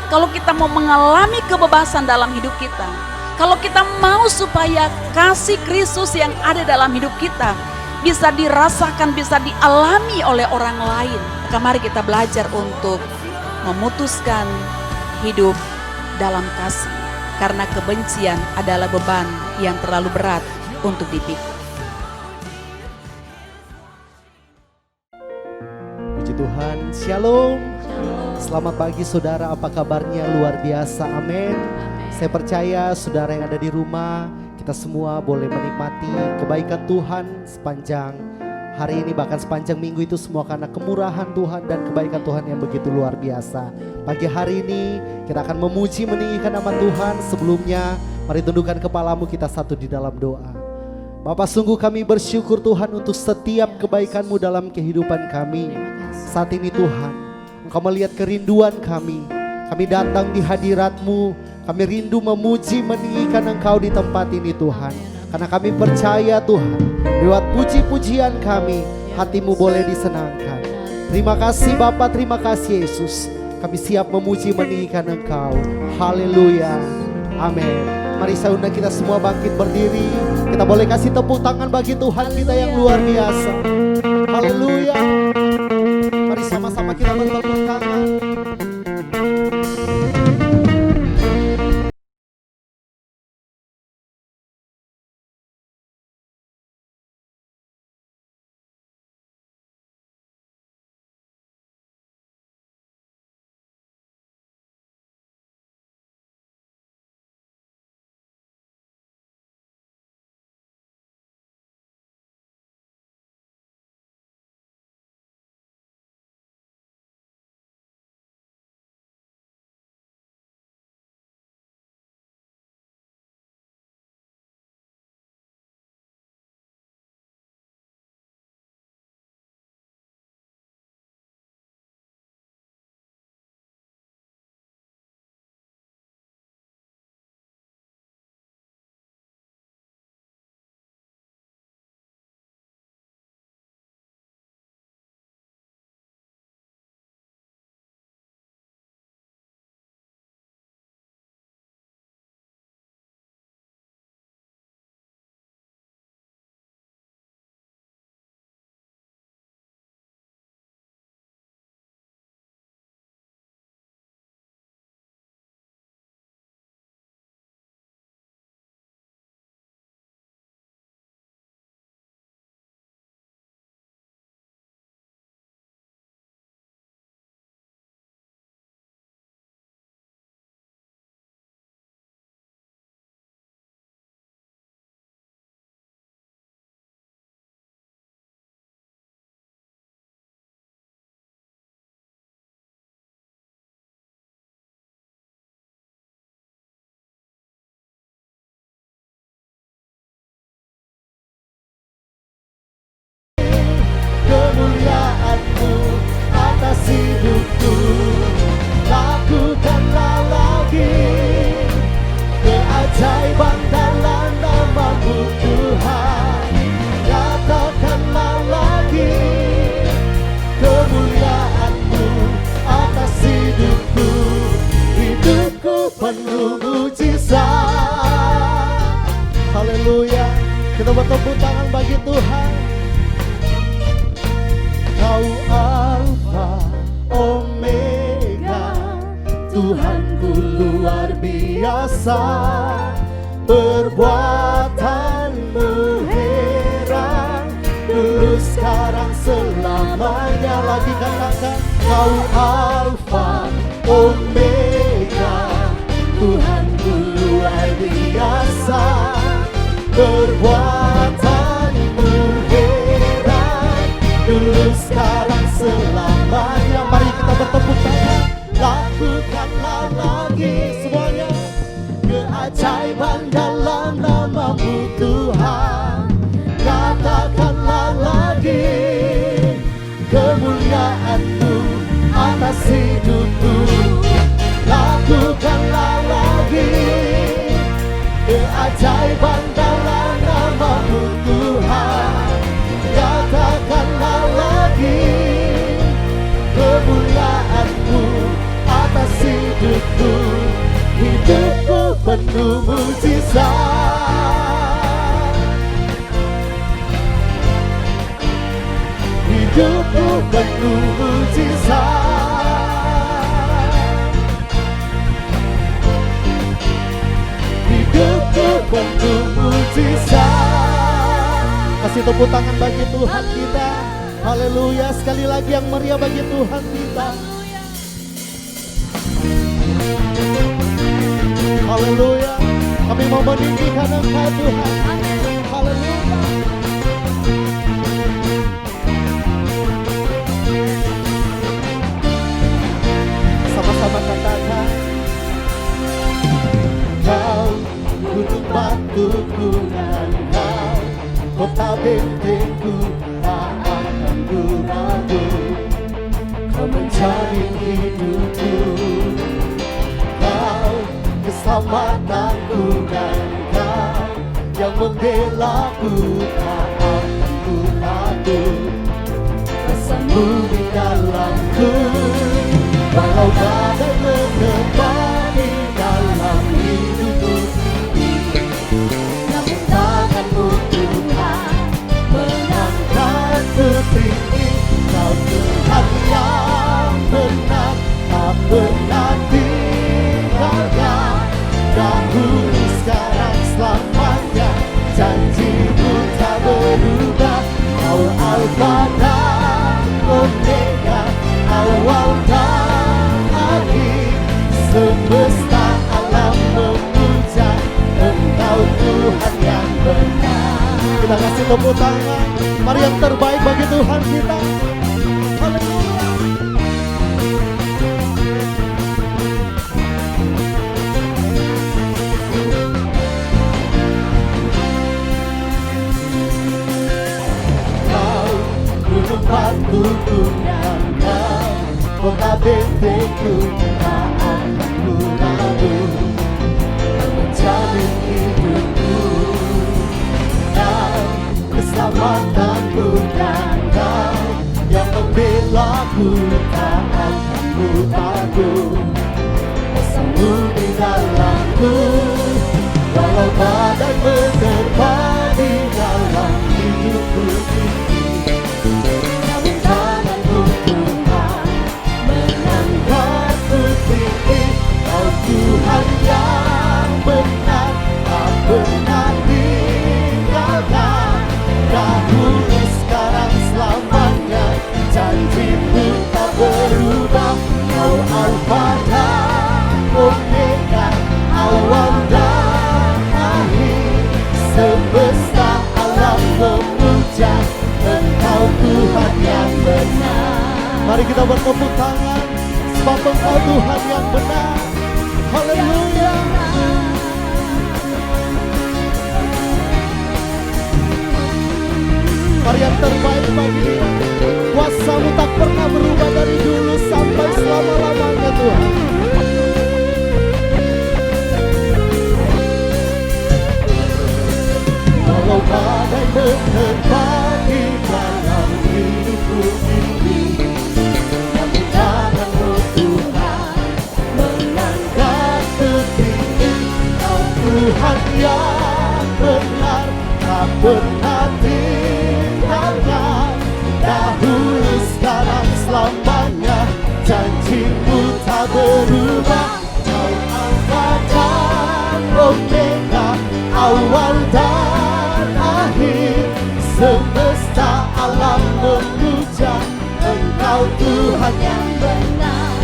kalau kita mau mengalami kebebasan dalam hidup kita, kalau kita mau supaya kasih Kristus yang ada dalam hidup kita bisa dirasakan, bisa dialami oleh orang lain, maka mari kita belajar untuk memutuskan hidup dalam kasih. Karena kebencian adalah beban yang terlalu berat untuk dipikul. Puji Tuhan, Shalom. Selamat pagi saudara, apa kabarnya? Luar biasa, amin. Saya percaya saudara yang ada di rumah, kita semua boleh menikmati kebaikan Tuhan sepanjang hari ini, bahkan sepanjang minggu itu semua karena kemurahan Tuhan dan kebaikan Tuhan yang begitu luar biasa. Pagi hari ini kita akan memuji meninggikan nama Tuhan. Sebelumnya mari tundukkan kepalamu, kita satu di dalam doa. Bapa, sungguh kami bersyukur Tuhan untuk setiap kebaikan-Mu dalam kehidupan kami. Saat ini Tuhan, Engkau melihat kerinduan kami. Kami datang di hadirat-Mu, kami rindu memuji meninggikan Engkau di tempat ini Tuhan. Karena kami percaya Tuhan, lewat puji-pujian kami, hati-Mu boleh disenangkan. Terima kasih Bapa, terima kasih Yesus. Kami siap memuji meninggikan Engkau. Haleluya, amin. Mari saya undang kita semua bangkit berdiri. Kita boleh kasih tepuk tangan bagi Tuhan kita yang luar biasa. Haleluya. Mari sama-sama kita bertepuk tangan. Kemuliaan-Mu atas hidupku, lakukanlah lagi keajaiban dalam nama-Mu Tuhan. Katakanlah lagi kemuliaan-Mu atas hidupku, hidupku penuh mujizat. Haleluya, kita bertepuk tangan bagi Tuhan. Kau Alfa Omega, Tuhanku luar biasa. Perbuatan-Mu heran, dulu sekarang selamanya. Lagi katakan, Kau Alfa Omega, Tuhanku luar biasa. Perbuatan-Mu heran, dulu sekarang selamanya. Mari kita bertepuk tangan. Lakukanlah lagi semuanya keajaiban dalam nama-Mu Tuhan. Katakanlah lagi kemuliaan-Mu atas hidupku. Lakukanlah lagi keajaiban dalam nama-Mu Tuhan. Katakanlah lagi kemuliaan-Mu atas hidupku, hidupku penuh mujizat. Hidupku penuh mujizat. Hidupku penuh mujizat. Kasih tepuk tangan bagi Tuhan kita. Haleluya, sekali lagi yang meriah bagi Tuhan kita. Haleluya, kami mau meninggikan Engkau Tuhan. Haleluya. Sama-sama katakan, Kau gunung batuku dan Kau kota bentengku, tak akan ku ragu. Kau menjamin hidupku, Kau keselamatanku dan Kau yang membelaku, tak akan ku takut. Bersamamu di dalamku, walau badai menerpa di dalam hidupku, namun tanganmu Tuhan mengangkatku tinggi. Kau Tuhan yang benar, tak pernah tinggalkan. Dahulu sekarang selamanya, janjimu tak berubah. Kau Alfa dan Omega, awal dan akhir. Semesta alam memuja Engkau Tuhan yang benar. Kita kasih tepuk tangan, mari yang terbaik bagi Tuhan kita. Haleluya. Kau gunung batuku dan Kau kota bentengku, tak akan ku ragu. Kau menjamin hidupku, Kau keselamatanku dan Kau yang membelaku, tak akan ku takut. Bersamamu di dalamku, walau badai menerpa di dalam hidupku. Namun tanganmu Tuhan mengangkatku tinggi. Kau Tuhan yang benar, tak pernah tinggalkan. Dahulu sekarang selamanya, janjimu tak berubah. Kau Alfa dan Omega, awal dan akhir. Semesta alam memuja Engkau Tuhan yang benar. Mari kita bertepuk tangan, sebab Engkau Tuhan yang benar. Haleluya. Mari yang terbaik bagi Dia. Kuasa-Mu tak pernah berubah dari dulu sampai selama-lamanya Tuhan. Walau badai menerpa di dalam hidupku ini, namun tanganmu Tuhan mengangkatku tinggi. Kau Tuhan yang benar, tak pernah tinggalkan. Dahulu sekarang selamanya, janjimu tak berubah. Kau Alfa dan Omega, awal dan akhir. Semesta alam memuja Engkau Tuhan yang benar.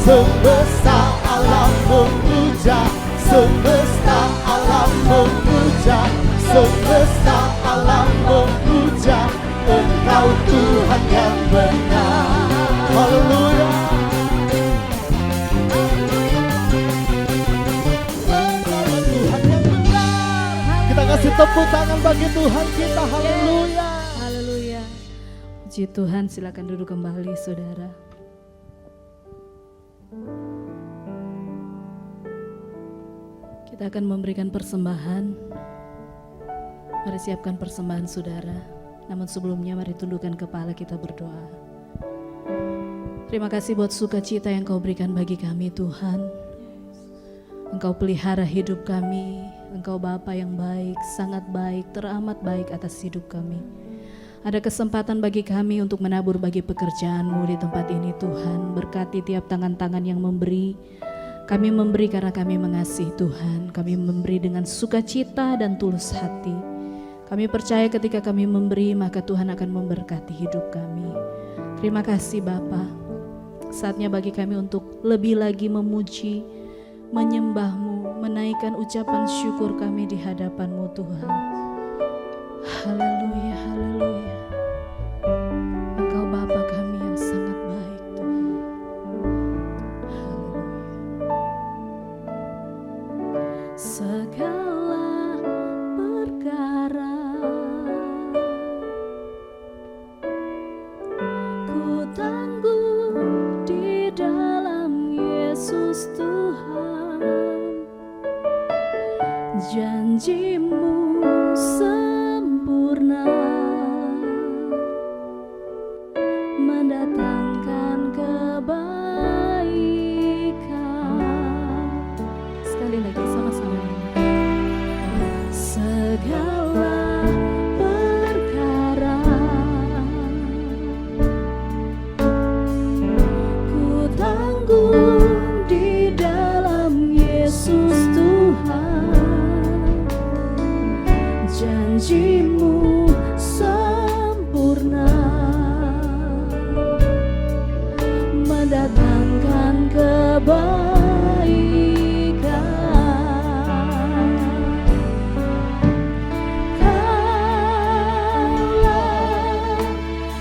Semesta alam memuja, semesta alam memuja, semesta alam memuja Engkau Tuhan yang benar. Haleluya. Tuhan yang benar. Kita kasih tepuk tangan bagi Tuhan kita. Haleluya. Haleluya. Puji Tuhan, silakan duduk kembali saudara. Kita akan memberikan persembahan. Mari siapkan persembahan saudara. Namun sebelumnya mari tundukkan kepala, kita berdoa. Terima kasih buat sukacita yang Kau berikan bagi kami Tuhan. Engkau pelihara hidup kami. Engkau Bapa yang baik, sangat baik, teramat baik atas hidup kami. Ada kesempatan bagi kami untuk menabur bagi pekerjaan-Mu di tempat ini Tuhan. Berkati tiap tangan-tangan yang memberi. Kami memberi karena kami mengasihi Tuhan. Kami memberi dengan sukacita dan tulus hati. Kami percaya ketika kami memberi maka Tuhan akan memberkati hidup kami. Terima kasih Bapa. Saatnya bagi kami untuk lebih lagi memuji, menyembah-Mu, menaikkan ucapan syukur kami di hadapan-Mu Tuhan. Haleluya, haleluya. Engkau Bapa kami yang sangat baik Tuhan. Haleluya. Segala perkara ku tanggung di dalam Yesus Tuhan. Janji-Mu sempurna, mendatangkan kebaikan. Sekali lagi sama-sama. Segala perkara ku tanggung di dalam Yesus Tuhan. Janji-Mu sempurna, mendatangkan kebaikan. Kaulah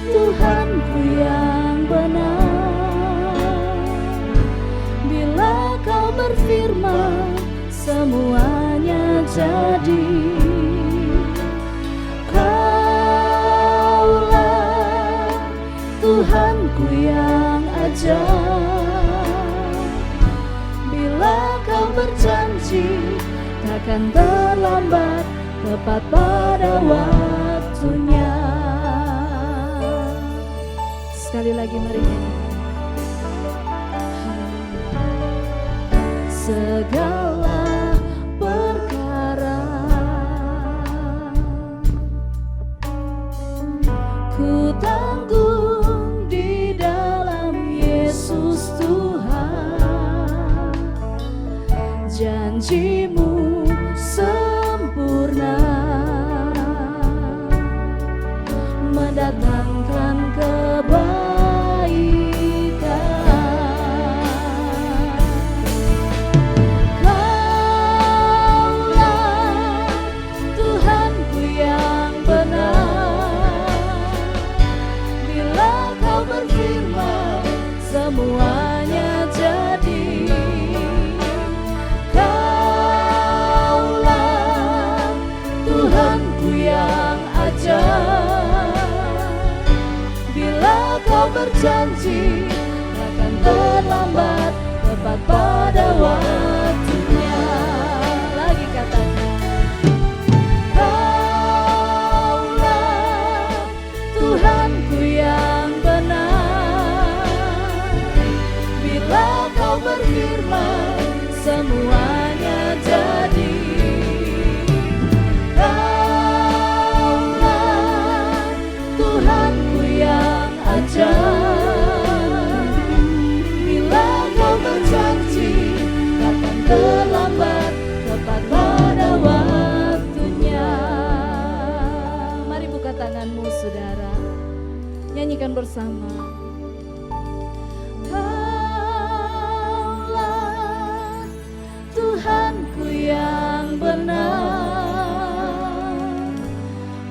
Tuhanku yang benar. Bila Kau berfirman, semuanya jadi. Tuhanku yang ajaib, bila Kau berjanji takkan terlambat, tepat pada waktunya. Sekali lagi mari nyanyi. Segala perkara ku tanggung Tuhan. Janji-Mu sempurna, mendatangkan kebaikan. Kaulah Tuhanku yang benar. Bila Kau berfirman, semuanya jadi. Kaulah Tuhanku yang ajaib, bila Kau berjanji takkan terlambat, tepat pada waktunya. Lagi katakan, Kaulah Tuhanku yang Kau berfirman, semuanya jadi. Kaulah Tuhanku yang ajaib, bila Kau berjanji takkan terlambat, tepat pada waktunya. Mari buka tanganmu saudara, nyanyikan bersama. Tuhanku yang benar,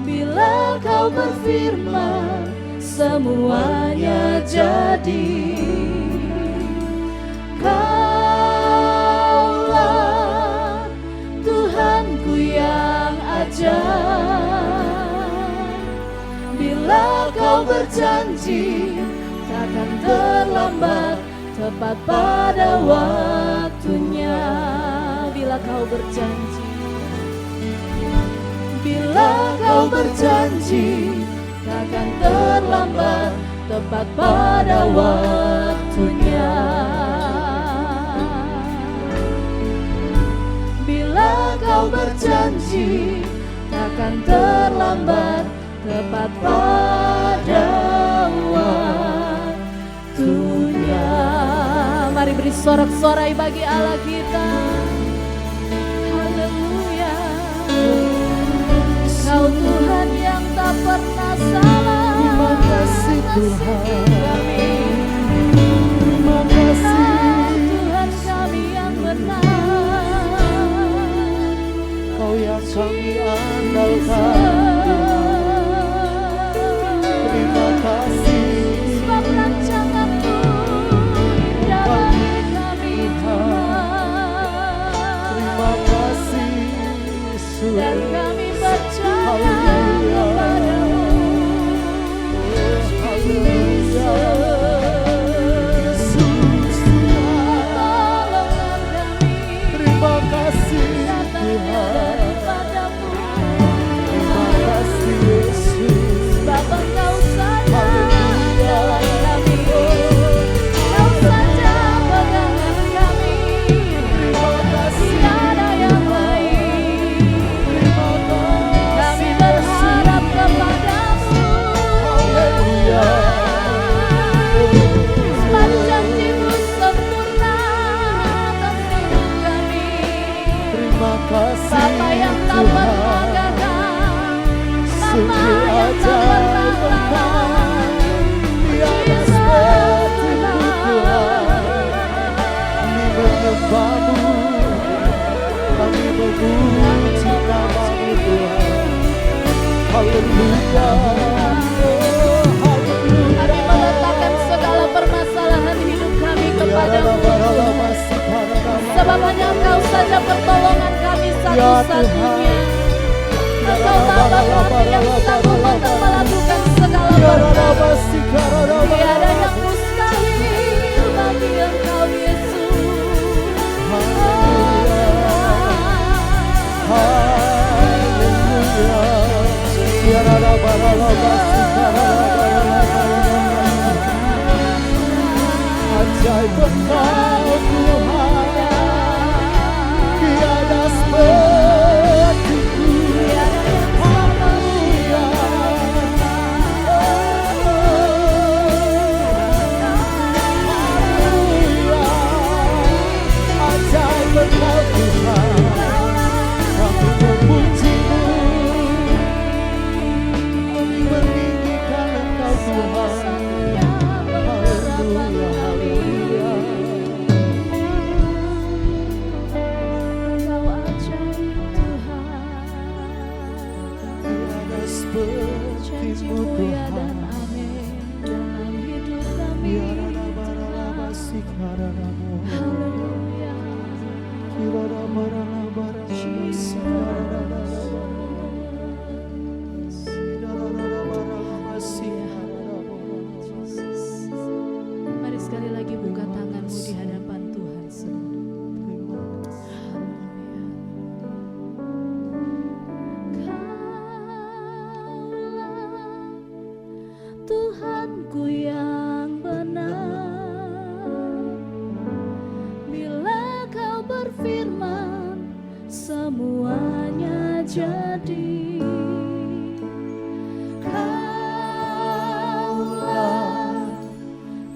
bila Kau berfirman, semuanya jadi. Kaulah Tuhanku yang ajaib, bila Kau berjanji takkan terlambat, tepat pada waktunya. Bila Kau berjanji, bila Kau berjanji takkan terlambat, tepat pada waktunya. waktunya. Bila kau berjanji takkan terlambat, tepat pada waktunya. Mari beri sorak-sorai bagi Allah kita. Haleluya. Kau Tuhan yang tak pernah salah. Terima kasih Tuhan. Terima kasih. Kau Tuhan kami yang benar. Kau yang kami andalkan. Terima kasih. Sebab rancangan-Mu indah bagi kami Tuhan. Terima kasih Yesus. Dan kami percaya Haleluya. kepadamu. Haleluya. Yesus. Pertolongan kami Terima kasih datangnya Tuhan. daripadamu. Terima kasih Yesus. Sebab Engkau saja Haleluya. jalan kami. Engkau saja pegangan kami. Terima kasih. Tiada yang lain. Terima kasih. Kami berharap kepadamu. Haleluya. Sebab janji-Mu sempurna atas hidup kami. Terima kasih Bapa yang tak pernah Tuhan. gagal, Bapa Sungguh yang tak pernah ajaib lalai. Tiada Yesus seperti-Mu Tuhan. Kami menyembah-Mu, kami memuji nama-Mu Tuhan. Haleluya. Oh, haleluya. Kami meletakkan segala permasalahan hidup kami kepadamu Tuhan. Sebab hanya Engkau saja pertolongan kami satu-satunya. Engkau Bapa kami yang sanggup untuk melakukan segala perkara. Tiada yang mustahil bagi Engkau Yesus. Ajaib Engkau Tuhan, tiada seperti-Mu. Haleluya. Haleluya. Ajaib Engkau Tuhan, kami memuji-Mu, kami meninggikan Engkau Tuhan. Haleluya, haleluya. Engkau ajaib Tuhan. Tiada seperti-Mu Janji-Mu ya dan Tuhan. amin dalam hidup kami. Haleluya. Mari sekali lagi buka tanganmu di hadapan Tuhan saudara. Haleluya. Kaulah Tuhanku yang benar. Bila Kau berfirman, semuanya jadi. Kaulah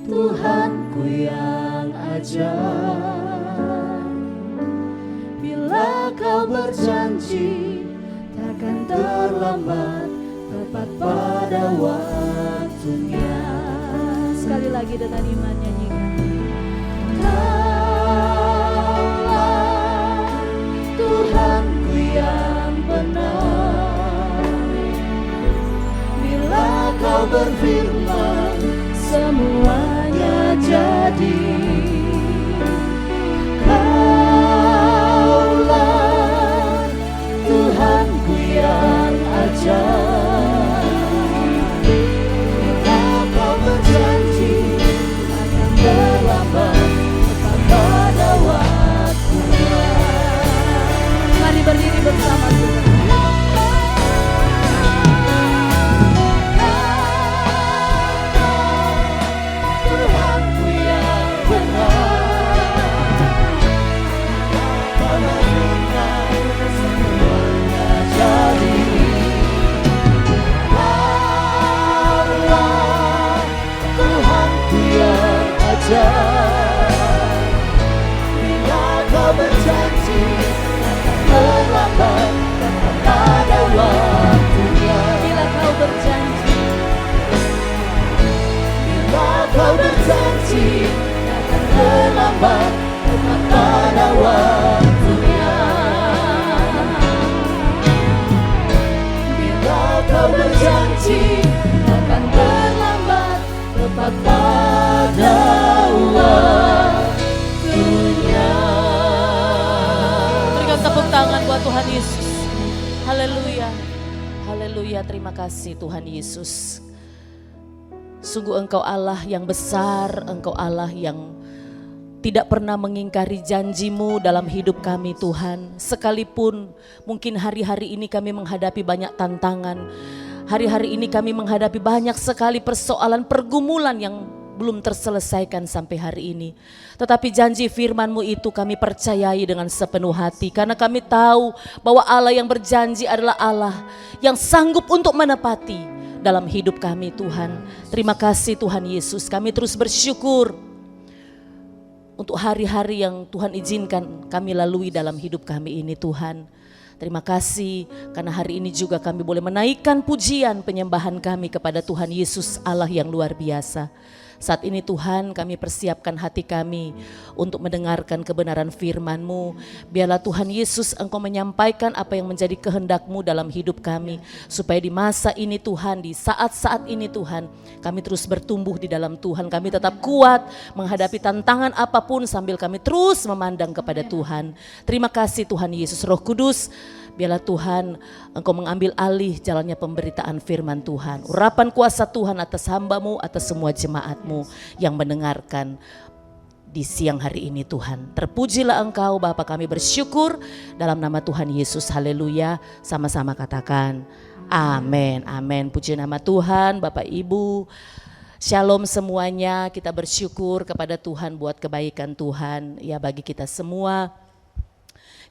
Tuhanku yang ajaib. Bila Kau berjanji, takkan terlambat, tepat pada waktunya. Sekali lagi dengan iman nyanyikan. Kaulah Tuhanku yang benar. Bila Kau berfirman, semuanya jadi. Kaulah Tuhanku yang ajaib. Bila Kau berjanji, akan terlambat, tepat janji takkan terlambat tepat pada waktunya. Berikan tepuk tangan buat Tuhan Yesus. Haleluya. Haleluya, terima kasih Tuhan Yesus. Sungguh Engkau Allah yang besar, Engkau Allah yang tidak pernah mengingkari janji-Mu dalam hidup kami Tuhan. Sekalipun mungkin hari-hari ini kami menghadapi banyak tantangan, hari-hari ini kami menghadapi banyak sekali persoalan pergumulan yang belum terselesaikan sampai hari ini. Tetapi janji firman-Mu itu kami percayai dengan sepenuh hati, karena kami tahu bahwa Allah yang berjanji adalah Allah yang sanggup untuk menepati dalam hidup kami Tuhan. Terima kasih Tuhan Yesus, kami terus bersyukur untuk hari-hari yang Tuhan izinkan kami lalui dalam hidup kami ini Tuhan. Terima kasih karena hari ini juga kami boleh menaikkan pujian penyembahan kami kepada Tuhan Yesus Allah yang luar biasa. Saat ini Tuhan kami persiapkan hati kami untuk mendengarkan kebenaran firman-Mu. Biarlah Tuhan Yesus Engkau menyampaikan apa yang menjadi kehendak-Mu dalam hidup kami. Supaya di masa ini Tuhan, di saat-saat ini Tuhan, kami terus bertumbuh di dalam Tuhan. Kami tetap kuat menghadapi tantangan apapun sambil kami terus memandang kepada Tuhan. Terima kasih Tuhan Yesus. Roh Kudus, biarlah Tuhan Engkau mengambil alih jalannya pemberitaan firman Tuhan. Urapan kuasa Tuhan atas hamba-Mu, atas semua jemaat-Mu yang mendengarkan di siang hari ini Tuhan. Terpujilah Engkau Bapa, kami bersyukur dalam nama Tuhan Yesus. Haleluya. Sama-sama katakan amin. Amin. Puji nama Tuhan. Bapak Ibu, shalom semuanya. Kita bersyukur kepada Tuhan buat kebaikan Tuhan ya bagi kita semua.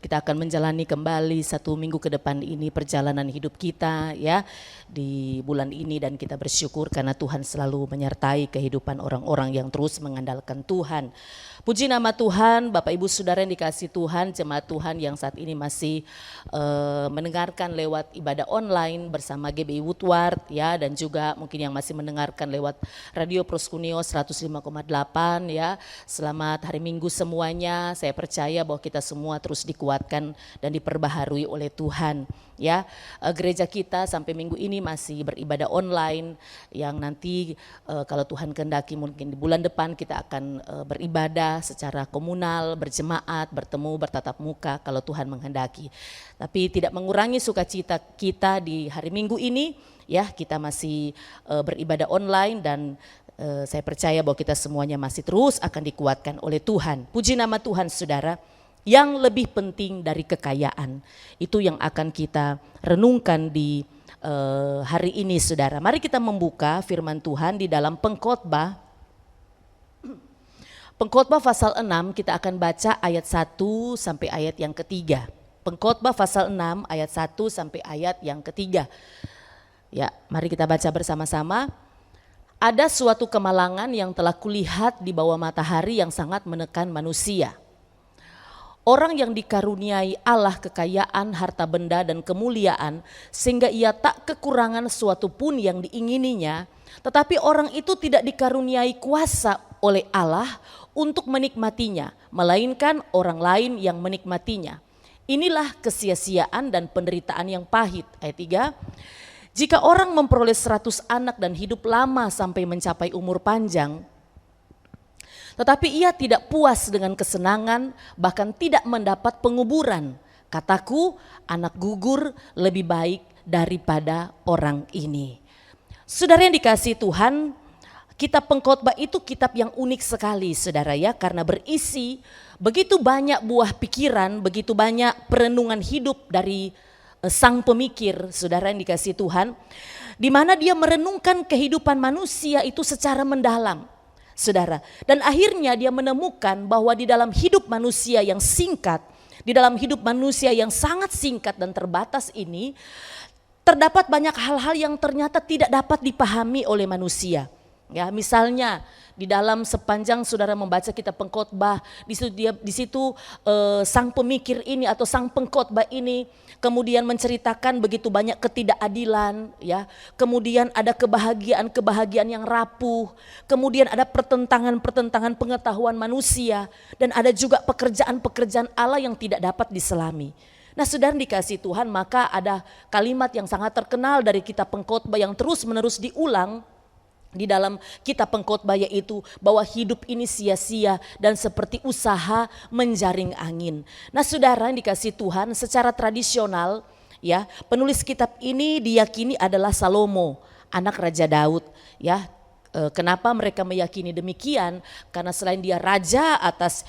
Kita akan menjalani kembali 1 minggu ke depan ini perjalanan hidup kita ya di bulan ini, dan kita bersyukur karena Tuhan selalu menyertai kehidupan orang-orang yang terus mengandalkan Tuhan. Puji nama Tuhan, Bapak Ibu Saudara yang dikasihi Tuhan, jemaat Tuhan yang saat ini masih mendengarkan lewat ibadah online bersama GBI Woodward ya, dan juga mungkin yang masih mendengarkan lewat Radio Proskuneo 105,8 ya. Selamat hari Minggu semuanya. Saya percaya bahwa kita semua terus dikuatkan dan diperbaharui oleh Tuhan ya. Gereja kita sampai minggu ini masih beribadah online, yang nanti kalau Tuhan kehendaki mungkin di bulan depan kita akan beribadah secara komunal, berjemaat, bertemu, bertatap muka kalau Tuhan menghendaki. Tapi tidak mengurangi sukacita kita di hari Minggu ini ya, kita masih beribadah online, dan saya percaya bahwa kita semuanya masih terus akan dikuatkan oleh Tuhan. Puji nama Tuhan saudara. Yang lebih penting dari kekayaan, itu yang akan kita renungkan di hari ini saudara. Mari kita membuka firman Tuhan di dalam Pengkhotbah. Pengkhotbah pasal 6, kita akan baca ayat 1 sampai ayat yang ketiga. Pengkhotbah pasal 6 ayat 1 sampai ayat yang ketiga. Ya, mari kita baca bersama-sama. Ada suatu kemalangan yang telah kulihat di bawah matahari yang sangat menekan manusia. Orang yang dikaruniai Allah kekayaan, harta benda dan kemuliaan sehingga ia tak kekurangan suatu pun yang diingininya, tetapi orang itu tidak dikaruniai kuasa oleh Allah untuk menikmatinya, melainkan orang lain yang menikmatinya. Inilah kesia-siaan dan penderitaan yang pahit. Ayat 3, jika orang memperoleh 100 anak dan hidup lama sampai mencapai umur panjang, tetapi ia tidak puas dengan kesenangan, bahkan tidak mendapat penguburan, kataku, anak gugur lebih baik daripada orang ini. Saudara yang dikasihi Tuhan, kitab Pengkhotbah itu kitab yang unik sekali saudara ya, karena berisi begitu banyak buah pikiran, begitu banyak perenungan hidup dari sang pemikir saudara yang dikasihi Tuhan, di mana dia merenungkan kehidupan manusia itu secara mendalam. Saudara, dan akhirnya dia menemukan bahwa di dalam hidup manusia yang singkat, di dalam hidup manusia yang sangat singkat dan terbatas ini, terdapat banyak hal-hal yang ternyata tidak dapat dipahami oleh manusia. Ya, misalnya di dalam sepanjang saudara membaca kitab Pengkhotbah, di situ sang pemikir ini atau sang pengkhotbah ini kemudian menceritakan begitu banyak ketidakadilan, ya. Kemudian ada kebahagiaan yang rapuh, kemudian ada pertentangan pengetahuan manusia, dan ada juga pekerjaan Allah yang tidak dapat diselami. Nah saudara dikasih Tuhan, maka ada kalimat yang sangat terkenal dari kitab Pengkhotbah yang terus menerus diulang di dalam kitab Pengkhotbah, yaitu bahwa hidup ini sia-sia dan seperti usaha menjaring angin. Nah saudara yang dikasih Tuhan, secara tradisional ya, penulis kitab ini diyakini adalah Salomo, anak Raja Daud ya. Kenapa mereka meyakini demikian? Karena selain dia raja atas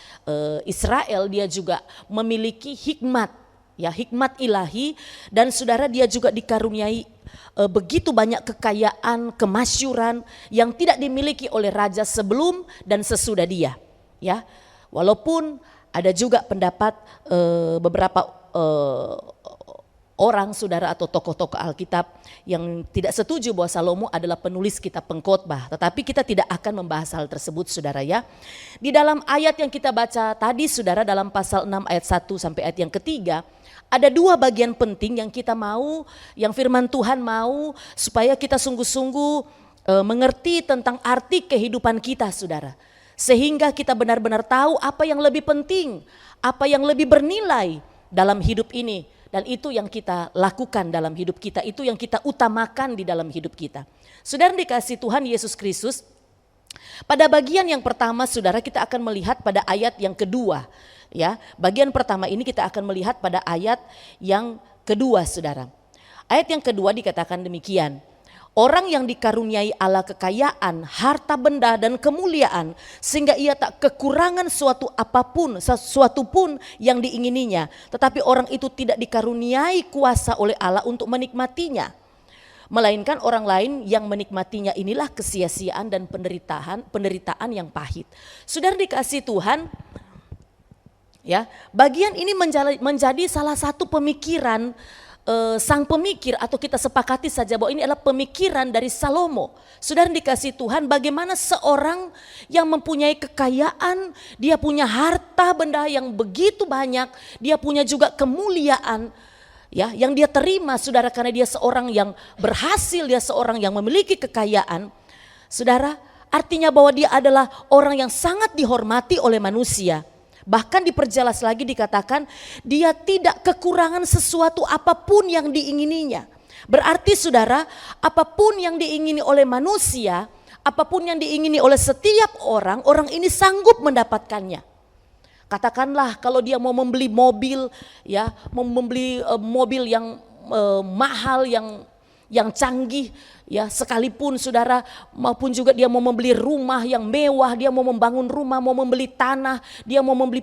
Israel, dia juga memiliki hikmat, ya hikmat ilahi, dan saudara dia juga dikaruniai begitu banyak kekayaan, kemasyuran yang tidak dimiliki oleh raja sebelum dan sesudah dia. Ya, walaupun ada juga pendapat beberapa orang saudara atau tokoh-tokoh Alkitab yang tidak setuju bahwa Salomo adalah penulis kitab Pengkhotbah, tetapi kita tidak akan membahas hal tersebut saudara ya. Di dalam ayat yang kita baca tadi saudara, dalam pasal 6 ayat 1 sampai ayat yang ketiga, ada dua bagian penting yang kita mau, yang firman Tuhan mau supaya kita sungguh-sungguh mengerti tentang arti kehidupan kita saudara. Sehingga kita benar-benar tahu apa yang lebih penting, apa yang lebih bernilai dalam hidup ini. Dan itu yang kita lakukan dalam hidup kita, itu yang kita utamakan di dalam hidup kita. Saudara dikasih Tuhan Yesus Kristus, pada bagian yang pertama saudara kita akan melihat pada ayat yang kedua. Ya, bagian pertama ini kita akan melihat pada ayat yang kedua saudara. Ayat yang kedua dikatakan demikian. Orang yang dikaruniai Allah kekayaan, harta benda dan kemuliaan, sehingga ia tak kekurangan sesuatu pun yang diingininya. Tetapi orang itu tidak dikaruniai kuasa oleh Allah untuk menikmatinya. Melainkan orang lain yang menikmatinya, inilah kesia-siaan dan penderitaan yang pahit. Saudara dikasih Tuhan, ya, bagian ini menjadi salah satu pemikiran sang pemikir, atau kita sepakati saja bahwa ini adalah pemikiran dari Salomo. Saudara dikasih Tuhan, bagaimana seorang yang mempunyai kekayaan, dia punya harta benda yang begitu banyak, dia punya juga kemuliaan ya yang dia terima saudara, karena dia seorang yang berhasil, dia seorang yang memiliki kekayaan. Saudara, artinya bahwa dia adalah orang yang sangat dihormati oleh manusia. Bahkan diperjelas lagi dikatakan dia tidak kekurangan sesuatu apapun yang diingininya. Berarti saudara, apapun yang diingini oleh manusia, apapun yang diingini oleh setiap orang, orang ini sanggup mendapatkannya. Katakanlah kalau dia mau membeli mobil, ya, mau membeli mobil yang mahal, yang canggih, ya, sekalipun saudara, maupun juga dia mau membeli rumah yang mewah, dia mau membangun rumah, mau membeli tanah, dia mau membeli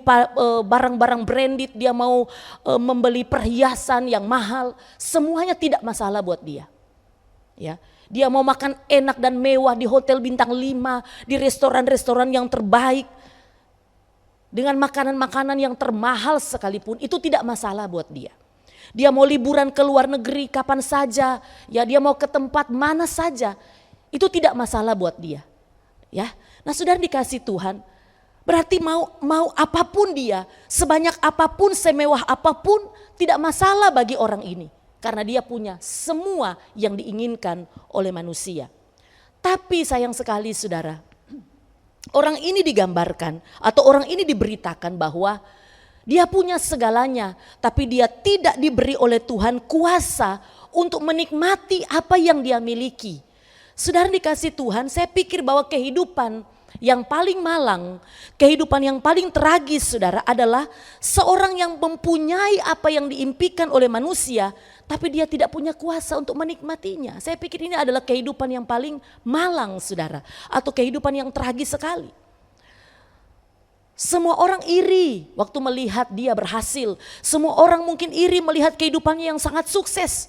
barang-barang branded, dia mau membeli perhiasan yang mahal, semuanya tidak masalah buat dia. Ya, dia mau makan enak dan mewah di hotel bintang 5, di restoran-restoran yang terbaik, dengan makanan-makanan yang termahal sekalipun, itu tidak masalah buat dia. Dia mau liburan ke luar negeri kapan saja, ya, dia mau ke tempat mana saja, itu tidak masalah buat dia. Ya, nah saudara dikasih Tuhan, berarti mau apapun dia, sebanyak apapun, semewah apapun, tidak masalah bagi orang ini, karena dia punya semua yang diinginkan oleh manusia. Tapi sayang sekali saudara, orang ini digambarkan atau orang ini diberitakan bahwa dia punya segalanya, tapi dia tidak diberi oleh Tuhan kuasa untuk menikmati apa yang dia miliki. Saudara dikasih Tuhan, saya pikir bahwa kehidupan yang paling malang, kehidupan yang paling tragis saudara, adalah seorang yang mempunyai apa yang diimpikan oleh manusia, tapi dia tidak punya kuasa untuk menikmatinya. Saya pikir ini adalah kehidupan yang paling malang saudara, atau kehidupan yang tragis sekali. Semua orang iri waktu melihat dia berhasil. Semua orang mungkin iri melihat kehidupannya yang sangat sukses.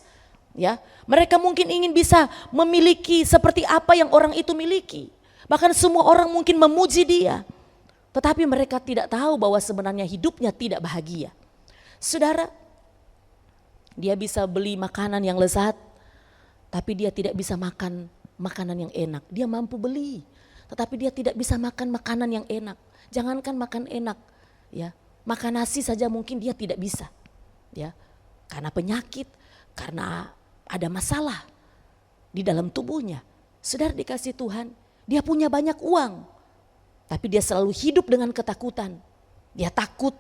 Ya, mereka mungkin ingin bisa memiliki seperti apa yang orang itu miliki. Bahkan semua orang mungkin memuji dia. Tetapi mereka tidak tahu bahwa sebenarnya hidupnya tidak bahagia. Saudara, dia bisa beli makanan yang lezat, tapi dia tidak bisa makan makanan yang enak. Dia mampu beli, tetapi dia tidak bisa makan makanan yang enak. Jangankan makan enak, ya, makan nasi saja mungkin dia tidak bisa, ya, karena penyakit, karena ada masalah di dalam tubuhnya. Saudara dikasih Tuhan, dia punya banyak uang, tapi dia selalu hidup dengan ketakutan. Dia takut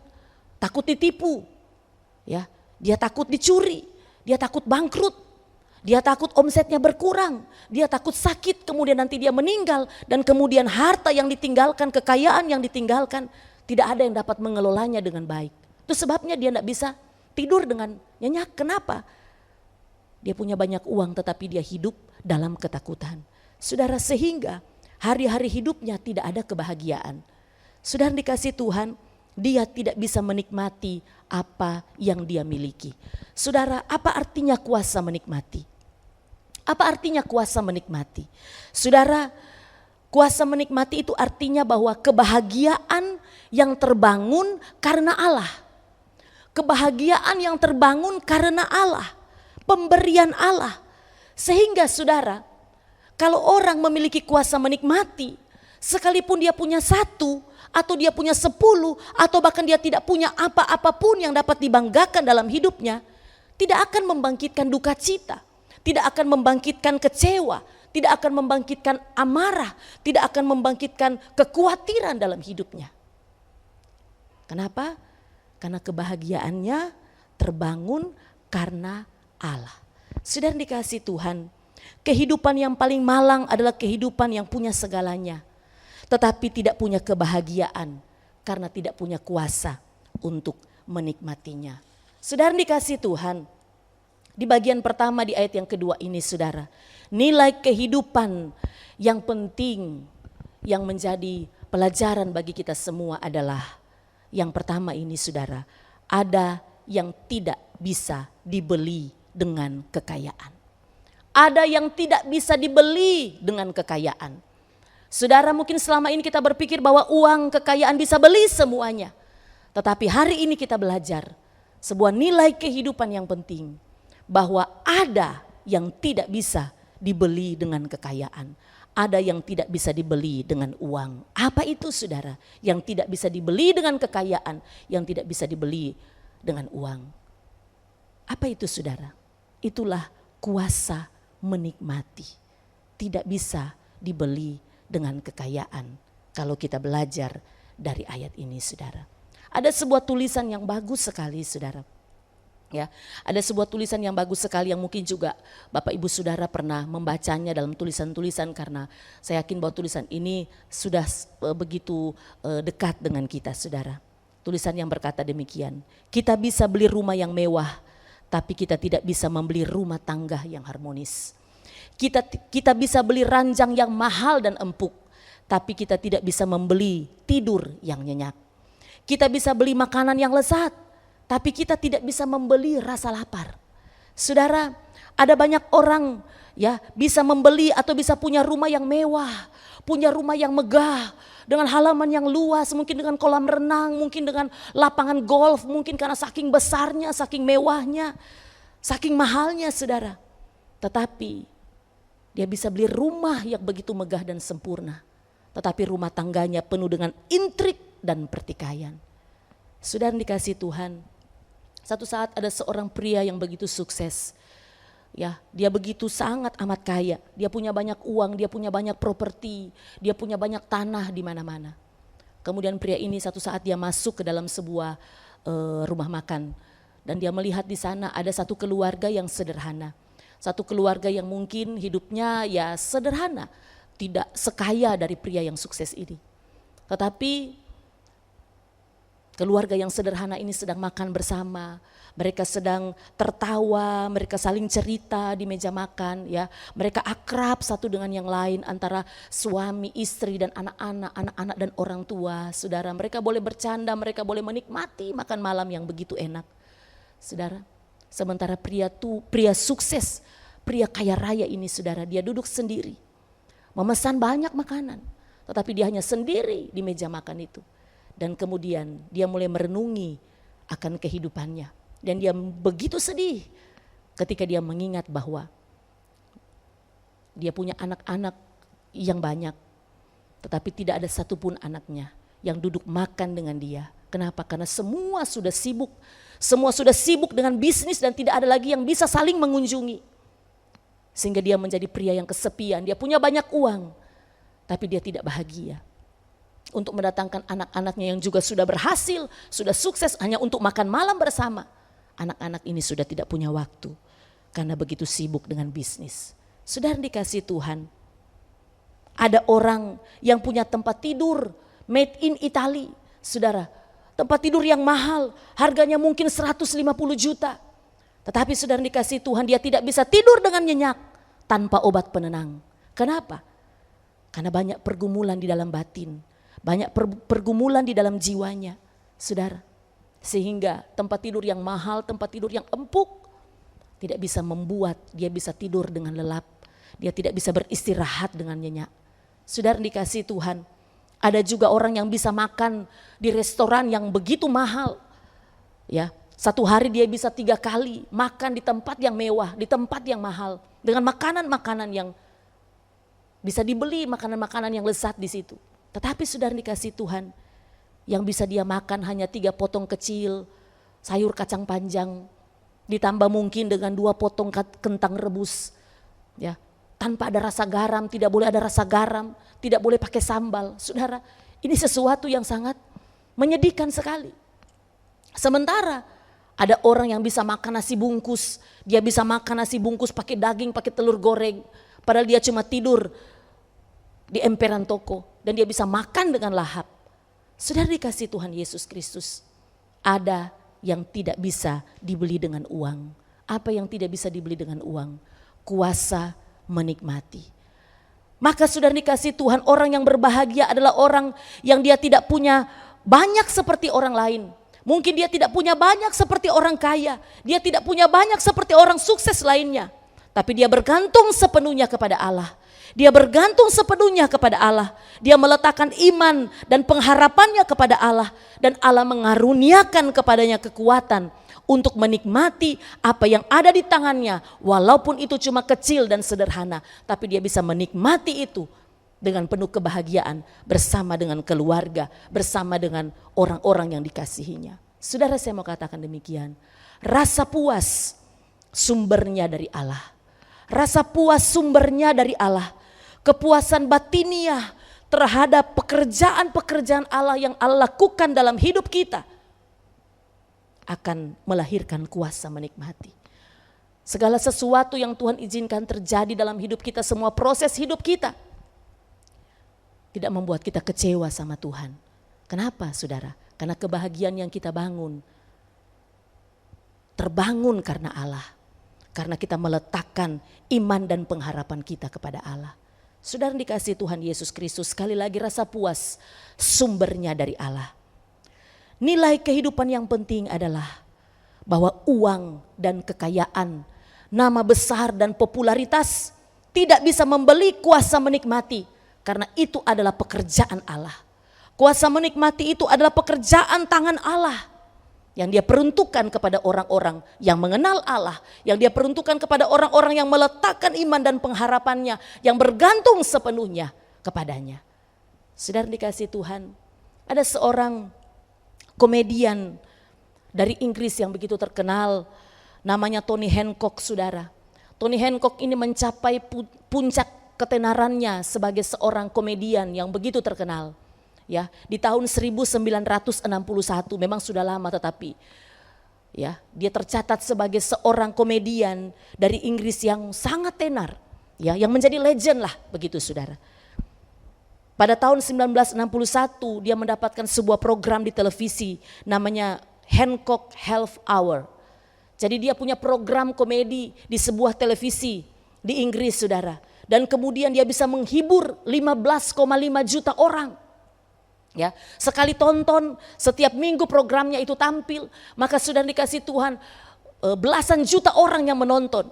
ditipu, ya. Dia takut dicuri, dia takut bangkrut, dia takut omsetnya berkurang, dia takut sakit, kemudian nanti dia meninggal, dan kemudian harta yang ditinggalkan, kekayaan yang ditinggalkan, tidak ada yang dapat mengelolanya dengan baik. Itu sebabnya dia tidak bisa tidur dengan nyenyak. Kenapa? Dia punya banyak uang tetapi dia hidup dalam ketakutan. Saudara, sehingga hari-hari hidupnya tidak ada kebahagiaan. Saudara dikasih Tuhan, dia tidak bisa menikmati apa yang dia miliki. Saudara, apa artinya kuasa menikmati? Apa artinya kuasa menikmati? Saudara, kuasa menikmati itu artinya bahwa kebahagiaan yang terbangun karena Allah. Kebahagiaan yang terbangun karena Allah. Pemberian Allah. Sehingga saudara, kalau orang memiliki kuasa menikmati, sekalipun dia punya 1 atau dia punya 10 atau bahkan dia tidak punya apa-apapun yang dapat dibanggakan dalam hidupnya, tidak akan membangkitkan duka cita, tidak akan membangkitkan kecewa, tidak akan membangkitkan amarah, tidak akan membangkitkan kekhawatiran dalam hidupnya. Kenapa? Karena kebahagiaannya terbangun karena Allah. Saudara dikasih Tuhan, kehidupan yang paling malang adalah kehidupan yang punya segalanya, tetapi tidak punya kebahagiaan karena tidak punya kuasa untuk menikmatinya. Saudara dikasih Tuhan, di bagian pertama di ayat yang kedua ini saudara, nilai kehidupan yang penting yang menjadi pelajaran bagi kita semua adalah yang pertama ini saudara, ada yang tidak bisa dibeli dengan kekayaan. Ada yang tidak bisa dibeli dengan kekayaan. Saudara, mungkin selama ini kita berpikir bahwa uang, kekayaan bisa beli semuanya. Tetapi hari ini kita belajar sebuah nilai kehidupan yang penting, bahwa ada yang tidak bisa dibeli dengan kekayaan. Ada yang tidak bisa dibeli dengan uang. Apa itu saudara? Yang tidak bisa dibeli dengan kekayaan, yang tidak bisa dibeli dengan uang. Apa itu saudara? Itulah kuasa menikmati. Tidak bisa dibeli dengan kekayaan. Kalau kita belajar dari ayat ini saudara. Ada sebuah tulisan yang bagus sekali saudara. Ya, ada sebuah tulisan yang bagus sekali yang mungkin juga Bapak Ibu Saudara pernah membacanya dalam tulisan-tulisan, karena saya yakin bahwa tulisan ini sudah begitu dekat dengan kita saudara. Tulisan yang berkata demikian, kita bisa beli rumah yang mewah tapi kita tidak bisa membeli rumah tangga yang harmonis. Kita bisa beli ranjang yang mahal dan empuk tapi kita tidak bisa membeli tidur yang nyenyak. Kita bisa beli makanan yang lezat tapi kita tidak bisa membeli rasa lapar. Saudara, ada banyak orang ya bisa membeli atau bisa punya rumah yang mewah, punya rumah yang megah, dengan halaman yang luas, mungkin dengan kolam renang, mungkin dengan lapangan golf, mungkin karena saking besarnya, saking mewahnya, saking mahalnya saudara. Tetapi dia bisa beli rumah yang begitu megah dan sempurna, tetapi rumah tangganya penuh dengan intrik dan pertikaian. Saudara dikasih Tuhan, satu saat ada seorang pria yang begitu sukses. Ya, dia begitu sangat amat kaya. Dia punya banyak uang, dia punya banyak properti, dia punya banyak tanah di mana-mana. Kemudian pria ini satu saat dia masuk ke dalam sebuah rumah makan dan dia melihat di sana ada satu keluarga yang sederhana. Satu keluarga yang mungkin hidupnya ya sederhana, tidak sekaya dari pria yang sukses ini. Tetapi keluarga yang sederhana ini sedang makan bersama, mereka sedang tertawa, mereka saling cerita di meja makan ya. Mereka akrab satu dengan yang lain antara suami, istri dan anak-anak dan orang tua. Saudara, mereka boleh bercanda, mereka boleh menikmati makan malam yang begitu enak. Saudara, sementara pria sukses, pria kaya raya ini saudara, dia duduk sendiri. Memesan banyak makanan, tetapi dia hanya sendiri di meja makan itu. Dan kemudian dia mulai merenungi akan kehidupannya. Dan dia begitu sedih ketika dia mengingat bahwa dia punya anak-anak yang banyak. Tetapi tidak ada satupun anaknya yang duduk makan dengan dia. Kenapa? Karena semua sudah sibuk. Semua sudah sibuk dengan bisnis dan tidak ada lagi yang bisa saling mengunjungi. Sehingga dia menjadi pria yang kesepian. Dia punya banyak uang, tapi dia tidak bahagia. Untuk mendatangkan anak-anaknya yang juga sudah berhasil, sudah sukses hanya untuk makan malam bersama. Anak-anak ini sudah tidak punya waktu karena begitu sibuk dengan bisnis. Saudara dikasih Tuhan, ada orang yang punya tempat tidur made in Italy, saudara. Tempat tidur yang mahal, harganya mungkin 150 juta. Tetapi saudara dikasih Tuhan, dia tidak bisa tidur dengan nyenyak tanpa obat penenang. Kenapa? Karena banyak pergumulan di dalam batin, banyak pergumulan di dalam jiwanya, saudara. Sehingga tempat tidur yang mahal, tempat tidur yang empuk tidak bisa membuat dia bisa tidur dengan lelap. Dia tidak bisa beristirahat dengan nyenyak. Saudara dikasih Tuhan, ada juga orang yang bisa makan di restoran yang begitu mahal. Ya, satu hari dia bisa 3 kali makan di tempat yang mewah, di tempat yang mahal. Dengan makanan-makanan yang bisa dibeli, makanan-makanan yang lezat di situ. Tetapi saudara dikasih Tuhan, yang bisa dia makan hanya 3 potong kecil sayur kacang panjang, ditambah mungkin dengan 2 potong kentang rebus, ya, tanpa ada rasa garam, tidak boleh ada rasa garam, tidak boleh pakai sambal. Saudara, ini sesuatu yang sangat menyedihkan sekali. Sementara ada orang yang bisa makan nasi bungkus, dia bisa makan nasi bungkus pakai daging, pakai telur goreng, padahal dia cuma tidur di emperan toko dan dia bisa makan dengan lahap. Saudara dikasih Tuhan Yesus Kristus, ada yang tidak bisa dibeli dengan uang. Apa yang tidak bisa dibeli dengan uang? Kuasa menikmati. Maka saudara dikasih Tuhan, orang yang berbahagia adalah orang yang dia tidak punya banyak seperti orang lain. Mungkin dia tidak punya banyak seperti orang kaya, dia tidak punya banyak seperti orang sukses lainnya. Tapi dia bergantung sepenuhnya kepada Allah. Dia bergantung sepenuhnya kepada Allah. Dia meletakkan iman dan pengharapannya kepada Allah. Dan Allah mengaruniakan kepadanya kekuatan untuk menikmati apa yang ada di tangannya. Walaupun itu cuma kecil dan sederhana. Tapi dia bisa menikmati itu dengan penuh kebahagiaan. Bersama dengan keluarga, bersama dengan orang-orang yang dikasihinya. Saudara, saya mau katakan demikian. Rasa puas sumbernya dari Allah. Rasa puas sumbernya dari Allah. Kepuasan batiniah terhadap pekerjaan-pekerjaan Allah yang Allah lakukan dalam hidup kita akan melahirkan kuasa menikmati. Segala sesuatu yang Tuhan izinkan terjadi dalam hidup kita, semua proses hidup kita tidak membuat kita kecewa sama Tuhan. Kenapa saudara? Karena kebahagiaan yang kita bangun terbangun karena Allah. Karena kita meletakkan iman dan pengharapan kita kepada Allah. Saudara dikasih Tuhan Yesus Kristus, sekali lagi rasa puas sumbernya dari Allah. Nilai kehidupan yang penting adalah bahwa uang dan kekayaan, nama besar dan popularitas tidak bisa membeli kuasa menikmati. Karena itu adalah pekerjaan Allah. Kuasa menikmati itu adalah pekerjaan tangan Allah. Yang dia peruntukkan kepada orang-orang yang mengenal Allah. Yang dia peruntukkan kepada orang-orang yang meletakkan iman dan pengharapannya. Yang bergantung sepenuhnya kepadanya. Saudara dikasih Tuhan, ada seorang komedian dari Inggris yang begitu terkenal. Namanya Tony Hancock, saudara. Tony Hancock ini mencapai puncak ketenarannya sebagai seorang komedian yang begitu terkenal. Ya, di tahun 1961, memang sudah lama, tetapi ya, dia tercatat sebagai seorang komedian dari Inggris yang sangat tenar, ya, yang menjadi legend lah begitu saudara. Pada tahun 1961 dia mendapatkan sebuah program di televisi namanya Hancock Half Hour. Jadi dia punya program komedi di sebuah televisi di Inggris saudara. Dan kemudian dia bisa menghibur 15,5 juta orang. Ya, sekali tonton, setiap minggu programnya itu tampil, maka sudah dikasih Tuhan belasan juta orang yang menonton.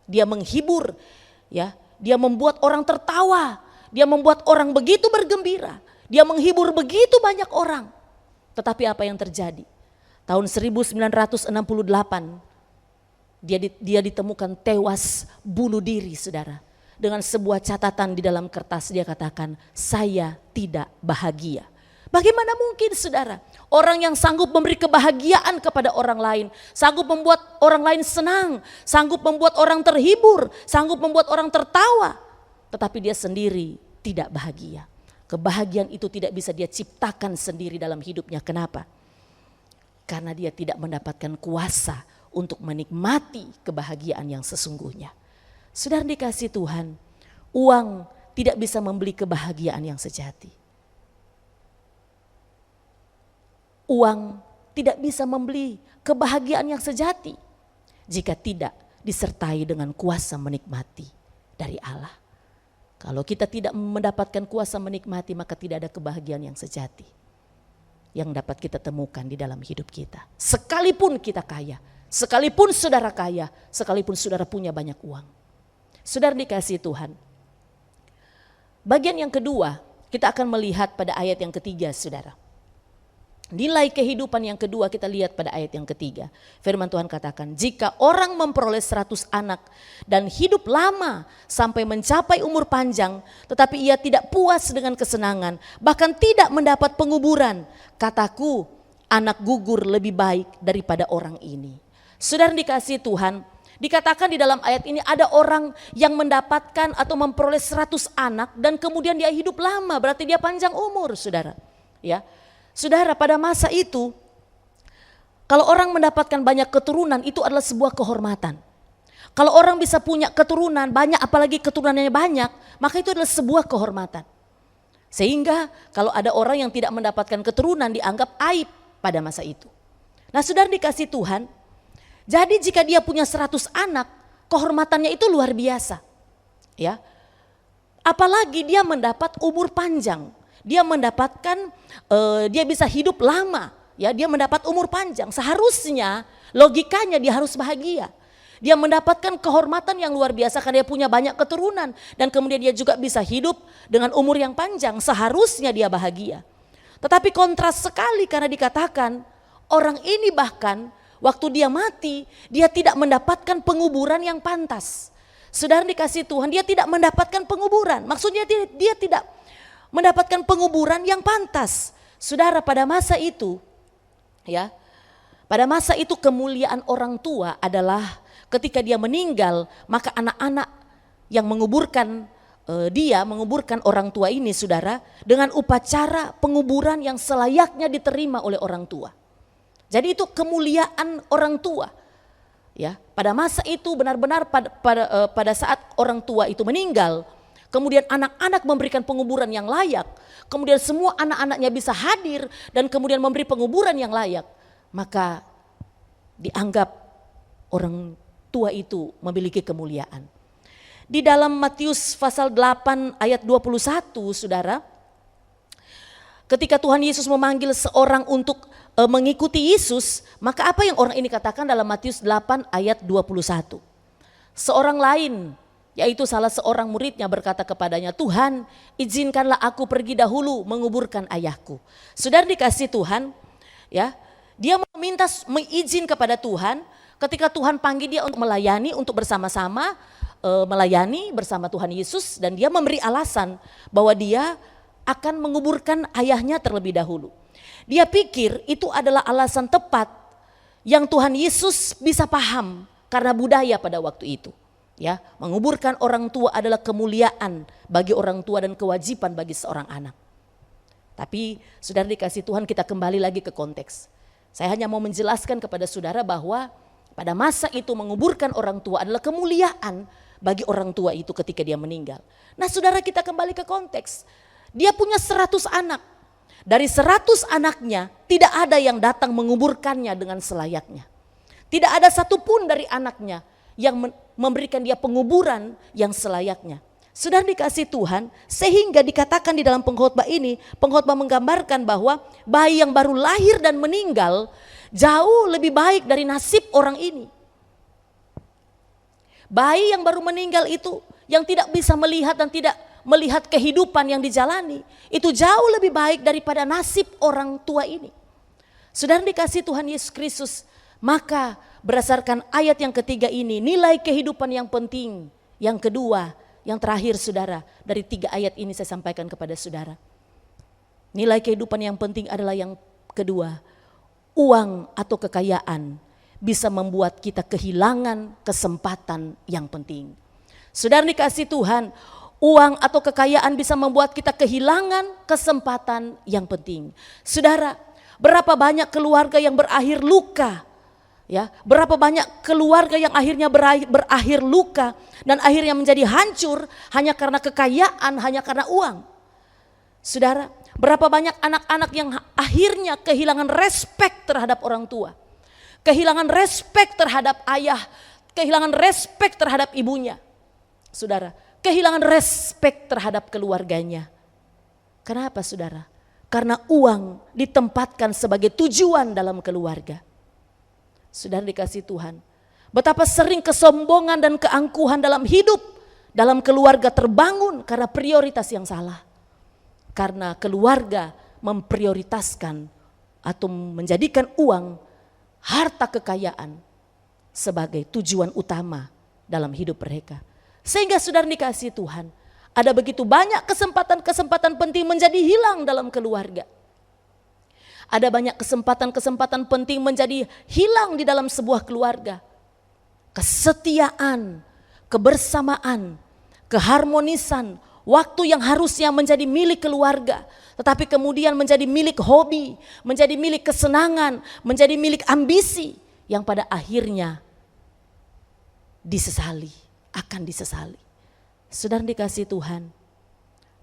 Dia menghibur, ya, dia membuat orang tertawa, dia membuat orang begitu bergembira, dia menghibur begitu banyak orang. Tetapi apa yang terjadi? Tahun 1968 dia ditemukan tewas bunuh diri saudara. Dengan sebuah catatan di dalam kertas dia katakan, saya tidak bahagia. Bagaimana mungkin saudara, orang yang sanggup memberi kebahagiaan kepada orang lain, sanggup membuat orang lain senang, sanggup membuat orang terhibur, sanggup membuat orang tertawa, tetapi dia sendiri tidak bahagia. Kebahagiaan itu tidak bisa dia ciptakan sendiri dalam hidupnya. Kenapa? Karena dia tidak mendapatkan kuasa untuk menikmati kebahagiaan yang sesungguhnya. Saudara dikasih Tuhan, uang tidak bisa membeli kebahagiaan yang sejati. Uang tidak bisa membeli kebahagiaan yang sejati jika tidak disertai dengan kuasa menikmati dari Allah. Kalau kita tidak mendapatkan kuasa menikmati, maka tidak ada kebahagiaan yang sejati yang dapat kita temukan di dalam hidup kita. Sekalipun kita kaya, sekalipun saudara kaya, sekalipun saudara punya banyak uang. Saudara dikasih Tuhan. Bagian yang kedua, kita akan melihat pada ayat yang ketiga, saudara. Nilai kehidupan yang kedua kita lihat pada ayat yang ketiga. Firman Tuhan katakan, jika orang memperoleh 100 anak dan hidup lama sampai mencapai umur panjang, tetapi ia tidak puas dengan kesenangan, bahkan tidak mendapat penguburan, kataku, anak gugur lebih baik daripada orang ini. Saudara dikasih Tuhan, dikatakan di dalam ayat ini ada orang yang mendapatkan atau memperoleh 100 anak dan kemudian dia hidup lama, berarti dia panjang umur, saudara. Ya. Saudara, pada masa itu kalau orang mendapatkan banyak keturunan itu adalah sebuah kehormatan. Kalau orang bisa punya keturunan banyak, apalagi keturunannya banyak, maka itu adalah sebuah kehormatan. Sehingga kalau ada orang yang tidak mendapatkan keturunan dianggap aib pada masa itu. Nah, saudara dikasih Tuhan, jadi jika dia punya 100 anak, kehormatannya itu luar biasa. Ya. Apalagi dia mendapat umur panjang. Dia mendapatkan, dia bisa hidup lama, ya, dia mendapat umur panjang. Seharusnya logikanya dia harus bahagia. Dia mendapatkan kehormatan yang luar biasa karena dia punya banyak keturunan dan kemudian dia juga bisa hidup dengan umur yang panjang. Seharusnya dia bahagia. Tetapi kontras sekali karena dikatakan orang ini bahkan waktu dia mati dia tidak mendapatkan penguburan yang pantas. Saudara dikasih Tuhan, dia tidak mendapatkan penguburan. Maksudnya dia tidak mendapatkan penguburan yang pantas. Saudara, pada masa itu, ya, pada masa itu kemuliaan orang tua adalah ketika dia meninggal, maka anak-anak yang menguburkan menguburkan orang tua ini, saudara, dengan upacara penguburan yang selayaknya diterima oleh orang tua. Jadi itu kemuliaan orang tua. Ya, pada masa itu benar-benar pada saat orang tua itu meninggal, kemudian anak-anak memberikan penguburan yang layak, kemudian semua anak-anaknya bisa hadir dan kemudian memberi penguburan yang layak, maka dianggap orang tua itu memiliki kemuliaan. Di dalam Matius pasal 8 ayat 21, saudara, ketika Tuhan Yesus memanggil seorang untuk mengikuti Yesus, maka apa yang orang ini katakan dalam Matius 8 ayat 21? Seorang lain, yaitu salah seorang muridnya berkata kepadanya, Tuhan, izinkanlah aku pergi dahulu menguburkan ayahku. Saudara dikasih Tuhan, ya, dia meminta izin kepada Tuhan ketika Tuhan panggil dia untuk melayani, untuk bersama-sama melayani bersama Tuhan Yesus, dan dia memberi alasan bahwa dia akan menguburkan ayahnya terlebih dahulu. Dia pikir itu adalah alasan tepat yang Tuhan Yesus bisa paham karena budaya pada waktu itu. Ya, menguburkan orang tua adalah kemuliaan bagi orang tua dan kewajiban bagi seorang anak. Tapi saudara dikasih Tuhan, kita kembali lagi ke konteks. Saya hanya mau menjelaskan kepada saudara bahwa pada masa itu menguburkan orang tua adalah kemuliaan bagi orang tua itu ketika dia meninggal. Nah, saudara, kita kembali ke konteks. Dia punya 100 anak. Dari 100 anaknya tidak ada yang datang menguburkannya dengan selayaknya. Tidak ada satupun dari anaknya yang memberikan dia penguburan yang selayaknya. Saudara dikasih Tuhan, sehingga dikatakan di dalam pengkhotbah ini, pengkhotbah menggambarkan bahwa bayi yang baru lahir dan meninggal jauh lebih baik dari nasib orang ini. Bayi yang baru meninggal itu, yang tidak bisa melihat dan tidak melihat kehidupan yang dijalani, itu jauh lebih baik daripada nasib orang tua ini. Saudara dikasih Tuhan Yesus Kristus, maka berdasarkan ayat yang ketiga ini, nilai kehidupan yang penting, yang kedua, yang terakhir saudara, dari 3 ayat ini saya sampaikan kepada saudara. Nilai kehidupan yang penting adalah yang kedua, uang atau kekayaan bisa membuat kita kehilangan kesempatan yang penting. Saudara dikasih Tuhan, uang atau kekayaan bisa membuat kita kehilangan kesempatan yang penting. Saudara, berapa banyak keluarga yang berakhir luka, Ya, berapa banyak keluarga yang akhirnya berakhir luka dan akhirnya menjadi hancur hanya karena kekayaan, hanya karena uang. Saudara, berapa banyak anak-anak yang akhirnya kehilangan respek terhadap orang tua, kehilangan respek terhadap ayah, kehilangan respek terhadap ibunya. Saudara, kehilangan respek terhadap keluarganya. Kenapa saudara? Karena uang ditempatkan sebagai tujuan dalam keluarga. Saudara dikasih Tuhan, betapa sering kesombongan dan keangkuhan dalam hidup, dalam keluarga terbangun karena prioritas yang salah. Karena keluarga memprioritaskan atau menjadikan uang, harta kekayaan sebagai tujuan utama dalam hidup mereka. Sehingga saudara dikasih Tuhan, ada begitu banyak kesempatan-kesempatan penting menjadi hilang dalam keluarga. Ada banyak kesempatan-kesempatan penting menjadi hilang di dalam sebuah keluarga. Kesetiaan, kebersamaan, keharmonisan, waktu yang harusnya menjadi milik keluarga, tetapi kemudian menjadi milik hobi, menjadi milik kesenangan, menjadi milik ambisi, yang pada akhirnya disesali, akan disesali. Saudara dikasih Tuhan,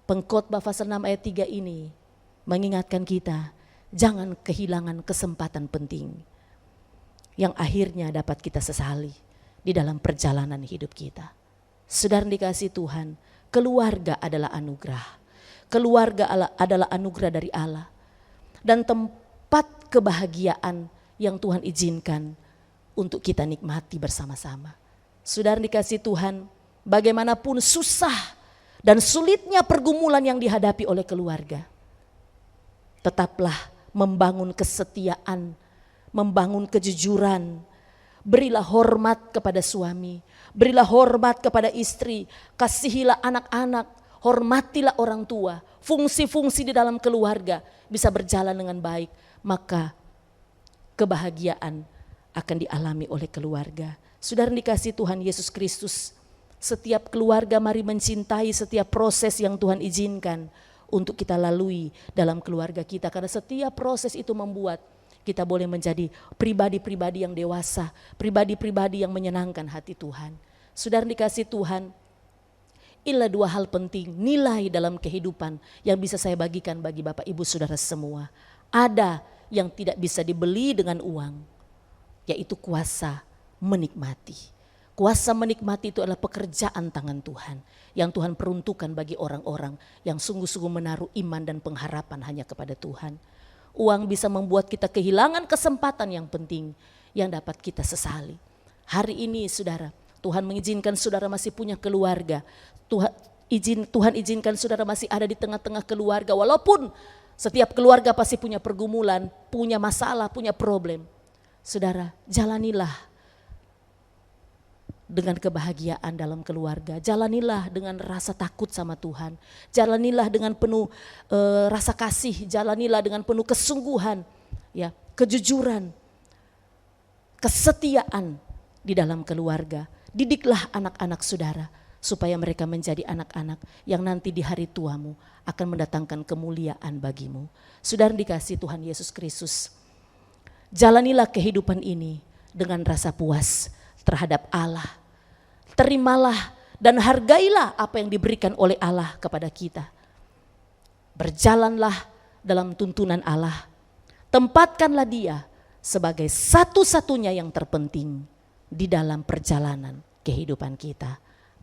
Pengkhotbah pasal 6 ayat 3 ini mengingatkan kita, jangan kehilangan kesempatan penting yang akhirnya dapat kita sesali di dalam perjalanan hidup kita. Saudara dikasih Tuhan, keluarga adalah anugerah. Keluarga adalah anugerah dari Allah dan tempat kebahagiaan yang Tuhan izinkan untuk kita nikmati bersama-sama. Saudara dikasih Tuhan, bagaimanapun susah dan sulitnya pergumulan yang dihadapi oleh keluarga, tetaplah membangun kesetiaan, membangun kejujuran. Berilah hormat kepada suami, berilah hormat kepada istri, kasihilah anak-anak, hormatilah orang tua. Fungsi-fungsi di dalam keluarga bisa berjalan dengan baik, maka kebahagiaan akan dialami oleh keluarga. Saudara dikasih Tuhan Yesus Kristus, setiap keluarga mari mencintai setiap proses yang Tuhan izinkan untuk kita lalui dalam keluarga kita. Karena setiap proses itu membuat kita boleh menjadi pribadi-pribadi yang dewasa, pribadi-pribadi yang menyenangkan hati Tuhan. Saudara dikasih Tuhan, inilah dua hal penting, nilai dalam kehidupan yang bisa saya bagikan bagi Bapak Ibu Saudara semua. Ada yang tidak bisa dibeli dengan uang, yaitu kuasa menikmati. Kuasa menikmati itu adalah pekerjaan tangan Tuhan yang Tuhan peruntukkan bagi orang-orang yang sungguh-sungguh menaruh iman dan pengharapan hanya kepada Tuhan. Uang bisa membuat kita kehilangan kesempatan yang penting yang dapat kita sesali. Hari ini saudara, Tuhan mengizinkan saudara masih punya keluarga. Tuhan izinkan saudara masih ada di tengah-tengah keluarga, walaupun setiap keluarga pasti punya pergumulan, punya masalah, punya problem. Saudara, jalanilah dengan kebahagiaan dalam keluarga, jalanilah dengan rasa takut sama Tuhan, jalanilah dengan penuh rasa kasih, jalanilah dengan penuh kesungguhan, ya, kejujuran, kesetiaan di dalam keluarga. Didiklah anak-anak saudara supaya mereka menjadi anak-anak yang nanti di hari tuamu akan mendatangkan kemuliaan bagimu. Saudara dikasih Tuhan Yesus Kristus, jalanilah kehidupan ini dengan rasa puas terhadap Allah. Terimalah dan hargailah apa yang diberikan oleh Allah kepada kita. Berjalanlah dalam tuntunan Allah. Tempatkanlah Dia sebagai satu-satunya yang terpenting di dalam perjalanan kehidupan kita.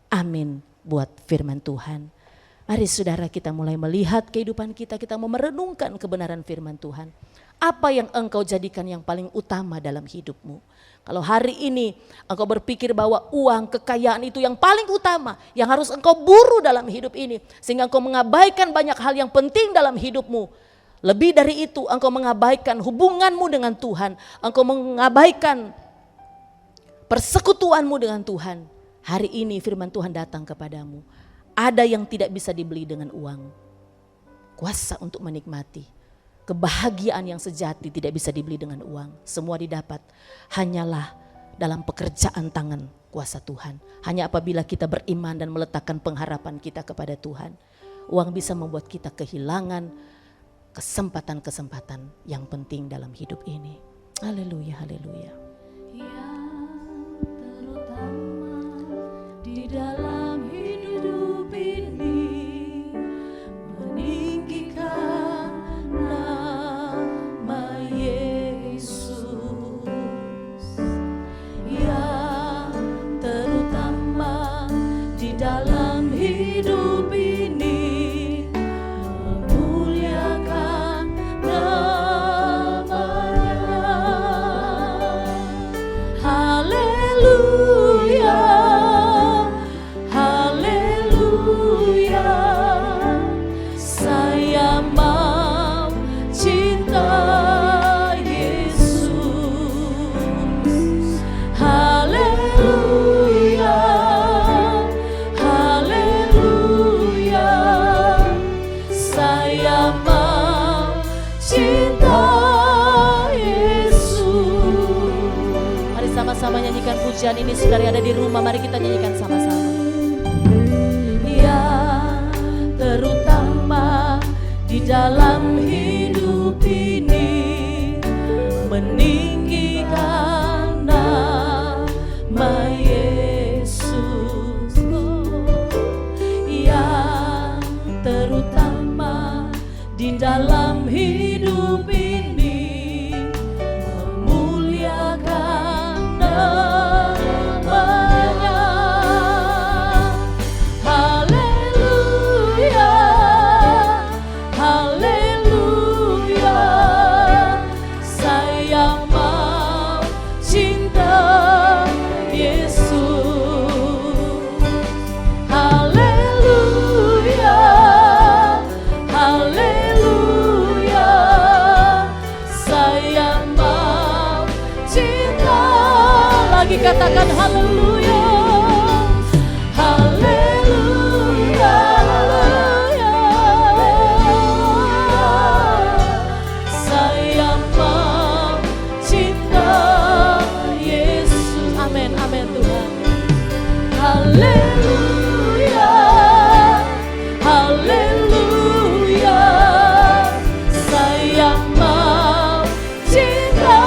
Amin buat firman Tuhan. Mari saudara kita mulai melihat kehidupan kita mau merenungkan kebenaran firman Tuhan. Apa yang engkau jadikan yang paling utama dalam hidupmu? Kalau hari ini engkau berpikir bahwa uang, kekayaan itu yang paling utama, yang harus engkau buru dalam hidup ini, sehingga engkau mengabaikan banyak hal yang penting dalam hidupmu. Lebih dari itu, engkau mengabaikan hubunganmu dengan Tuhan, engkau mengabaikan persekutuanmu dengan Tuhan. Hari ini firman Tuhan datang kepadamu. Ada yang tidak bisa dibeli dengan uang. Kuasa untuk menikmati. Kebahagiaan yang sejati tidak bisa dibeli dengan uang. Semua didapat hanyalah dalam pekerjaan tangan kuasa Tuhan. Hanya apabila kita beriman dan meletakkan pengharapan kita kepada Tuhan. Uang bisa membuat kita kehilangan kesempatan-kesempatan yang penting dalam hidup ini. Haleluya, haleluya. dalam hidup ini, memuliakan nama-Nya. Haleluya, haleluya, saya mau cinta Yesus. Haleluya, haleluya, saya mau cinta Yesus. Mari sama-sama nyanyikan pujian ini, saudara yang ada di rumah, mari kita nyanyikan sama-sama. Ya, terutama di dalam hidup ini, meninggikan nama Yesus. Yang terutama di dalam hidup ini, memuliakan nama-Nya. Haleluya, haleluya, saya mau cinta Yesus. Haleluya, haleluya, saya mau cinta. Lagi katakan haleluya, haleluya, saya mau cinta Yesus. Amin, amin Tuhan. Haleluya, haleluya, saya mau cinta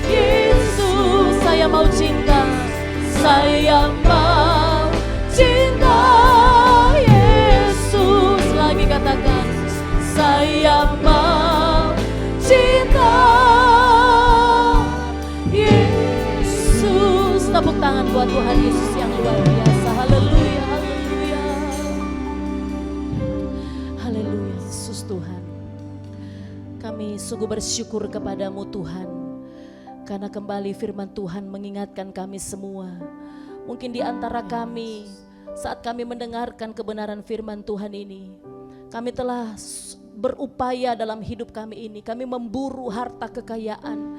Yesus. Saya mau cinta, saya mau cinta Yesus. Lagi katakan, saya mau cinta Yesus. Tepuk tangan buat Tuhan Yesus yang luar biasa. Haleluya, haleluya, haleluya. Yesus Tuhan, kami sungguh bersyukur kepadamu Tuhan, karena kembali firman Tuhan mengingatkan kami semua. Mungkin di antara kami, saat kami mendengarkan kebenaran firman Tuhan ini, kami telah berupaya dalam hidup kami ini. Kami memburu harta kekayaan.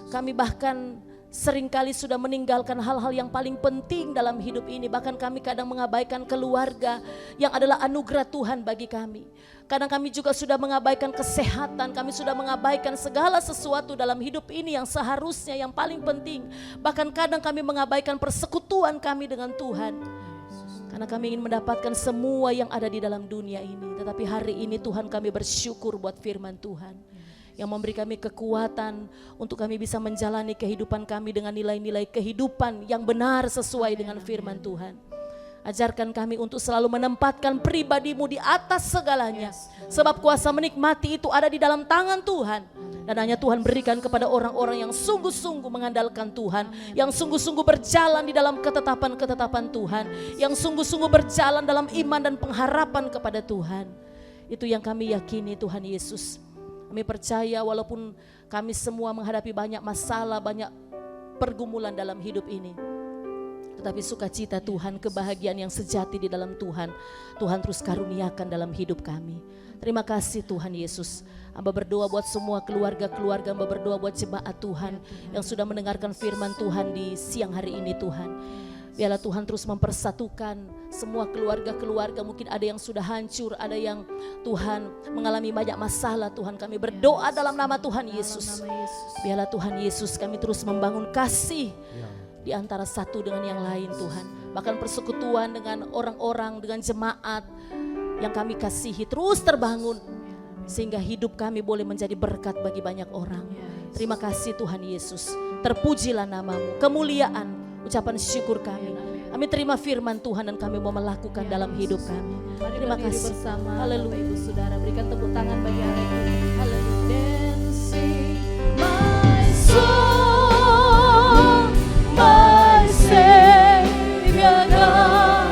Kami bahkan seringkali sudah meninggalkan hal-hal yang paling penting dalam hidup ini. Bahkan kami kadang mengabaikan keluarga yang adalah anugerah Tuhan bagi kami. Kadang kami juga sudah mengabaikan kesehatan. Kami sudah mengabaikan segala sesuatu dalam hidup ini yang seharusnya yang paling penting. Bahkan kadang kami mengabaikan persekutuan kami dengan Tuhan. Karena kami ingin mendapatkan semua yang ada di dalam dunia ini. Tetapi hari ini Tuhan, kami bersyukur buat firman Tuhan yang memberi kami kekuatan untuk kami bisa menjalani kehidupan kami dengan nilai-nilai kehidupan yang benar sesuai dengan firman Tuhan. Ajarkan kami untuk selalu menempatkan pribadi-Mu di atas segalanya. Sebab kuasa menikmati itu ada di dalam tangan Tuhan. Dan hanya Tuhan berikan kepada orang-orang yang sungguh-sungguh mengandalkan Tuhan. Yang sungguh-sungguh berjalan di dalam ketetapan-ketetapan Tuhan. Yang sungguh-sungguh berjalan dalam iman dan pengharapan kepada Tuhan. Itu yang kami yakini Tuhan Yesus. Kami percaya walaupun kami semua menghadapi banyak masalah, banyak pergumulan dalam hidup ini. Tetapi sukacita Tuhan, kebahagiaan yang sejati di dalam Tuhan, Tuhan terus karuniakan dalam hidup kami. Terima kasih Tuhan Yesus. Hamba berdoa buat semua keluarga-keluarga, hamba berdoa buat jemaat Tuhan yang sudah mendengarkan firman Tuhan di siang hari ini Tuhan. Biarlah Tuhan terus mempersatukan semua keluarga-keluarga. Mungkin ada yang sudah hancur, ada yang Tuhan mengalami banyak masalah. Tuhan, kami berdoa dalam nama Tuhan Yesus. Biarlah Tuhan Yesus kami terus membangun kasih di antara satu dengan yang lain Tuhan. Bahkan persekutuan dengan orang-orang, dengan jemaat yang kami kasihi terus terbangun. Sehingga hidup kami boleh menjadi berkat bagi banyak orang. Terima kasih Tuhan Yesus. Terpujilah nama-Mu, kemuliaan, ucapan syukur kami. Kami terima firman Tuhan dan kami mau melakukan dalam hidup kami. Terima kasih bersama. Haleluya. Ibu saudara, berikan tepuk tangan bagi hari ini. Haleluya. Dancing my soul, my Savior God,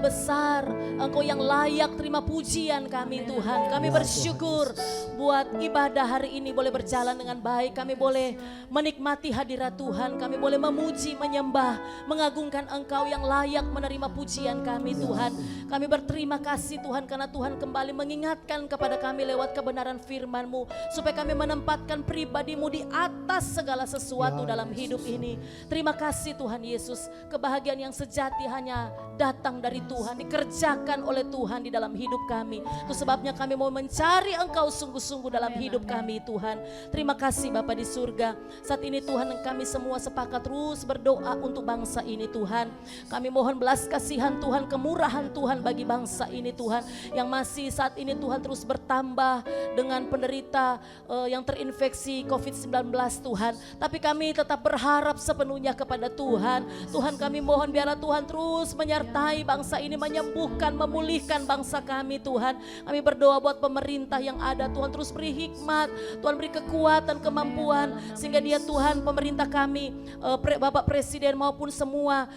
maha besar, Engkau yang layak terima pujian kami Tuhan. Kami bersyukur buat ibadah hari ini boleh berjalan dengan baik. Kami boleh menikmati hadirat Tuhan. Kami boleh memuji, menyembah, mengagungkan Engkau yang layak menerima pujian kami Tuhan. Kami berterima kasih Tuhan karena Tuhan kembali mengingatkan kepada kami lewat kebenaran firman-Mu, supaya kami menempatkan pribadi-Mu di atas segala sesuatu dalam hidup ini. Terima kasih Tuhan Yesus, kebahagiaan yang sejati hanya datang dari Tuhan, dikerjakan oleh Tuhan di dalam hidup kami. Itu sebabnya kami mau mencari Engkau sungguh-sungguh dalam hidup kami Tuhan. Terima kasih Bapa di surga. Saat ini Tuhan, kami semua sepakat terus berdoa untuk bangsa ini Tuhan. Kami mohon belas kasihan Tuhan, kemurahan Tuhan bagi bangsa ini Tuhan, yang masih saat ini Tuhan terus bertambah dengan penderita yang terinfeksi COVID-19 Tuhan. Tapi kami tetap berharap sepenuhnya kepada Tuhan. Tuhan, kami mohon biarlah Tuhan terus menyertai bangsa ini, menyembuhkan, memulihkan bangsa kami Tuhan. Kami berdoa buat pemerintah yang ada Tuhan, terus beri hikmat, Tuhan beri kekuatan, kemampuan, sehingga dia Tuhan, pemerintah kami, Bapak Presiden maupun semua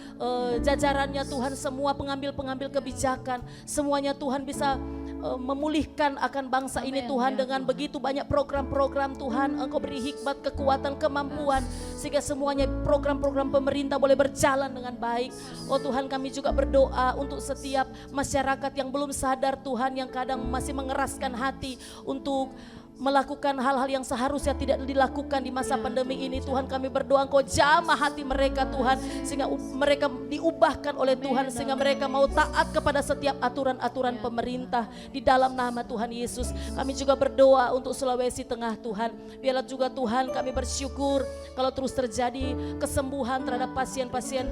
jajarannya Tuhan, semua pengambil-pengambil kebijakan, semuanya Tuhan bisa memulihkan akan bangsa ini Tuhan, dengan begitu banyak program-program Tuhan. Engkau beri hikmat, kekuatan, kemampuan, sehingga semuanya program-program pemerintah boleh berjalan dengan baik. Oh Tuhan, kami juga berdoa untuk setiap masyarakat yang belum sadar Tuhan, yang kadang masih mengeraskan hati untuk melakukan hal-hal yang seharusnya tidak dilakukan di masa pandemi ini. Tuhan, kami berdoa Engkau jamah hati mereka Tuhan, sehingga mereka diubahkan oleh Tuhan, sehingga mereka mau taat kepada setiap aturan-aturan pemerintah di dalam nama Tuhan Yesus. Kami juga berdoa untuk Sulawesi Tengah Tuhan. Biarlah juga Tuhan, kami bersyukur kalau terus terjadi kesembuhan terhadap pasien-pasien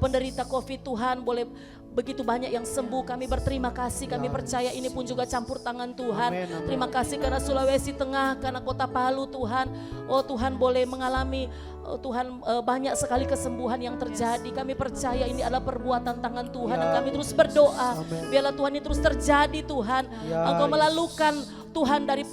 penderita COVID Tuhan, boleh begitu banyak yang sembuh. Kami berterima kasih, kami percaya ini pun juga campur tangan Tuhan. Amen, amen. Terima kasih karena Sulawesi Tengah, karena kota Palu Tuhan. Oh Tuhan, boleh mengalami Tuhan banyak sekali kesembuhan yang terjadi. Kami percaya ini adalah perbuatan tangan Tuhan, dan kami terus berdoa biarlah Tuhan ini terus terjadi Tuhan. Engkau melalukan Tuhan dari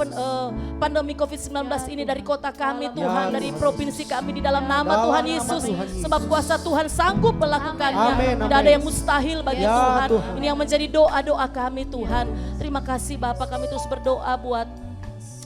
pandemi COVID-19 ini dari kota kami Tuhan, dari provinsi kami, di dalam nama Tuhan Yesus. Sebab kuasa Tuhan sanggup melakukannya. Amin, Tidak ada yang mustahil bagi Ya, Tuhan. Tuhan. Ini yang menjadi doa-doa kami Tuhan. Terima kasih Bapak, kami terus berdoa buat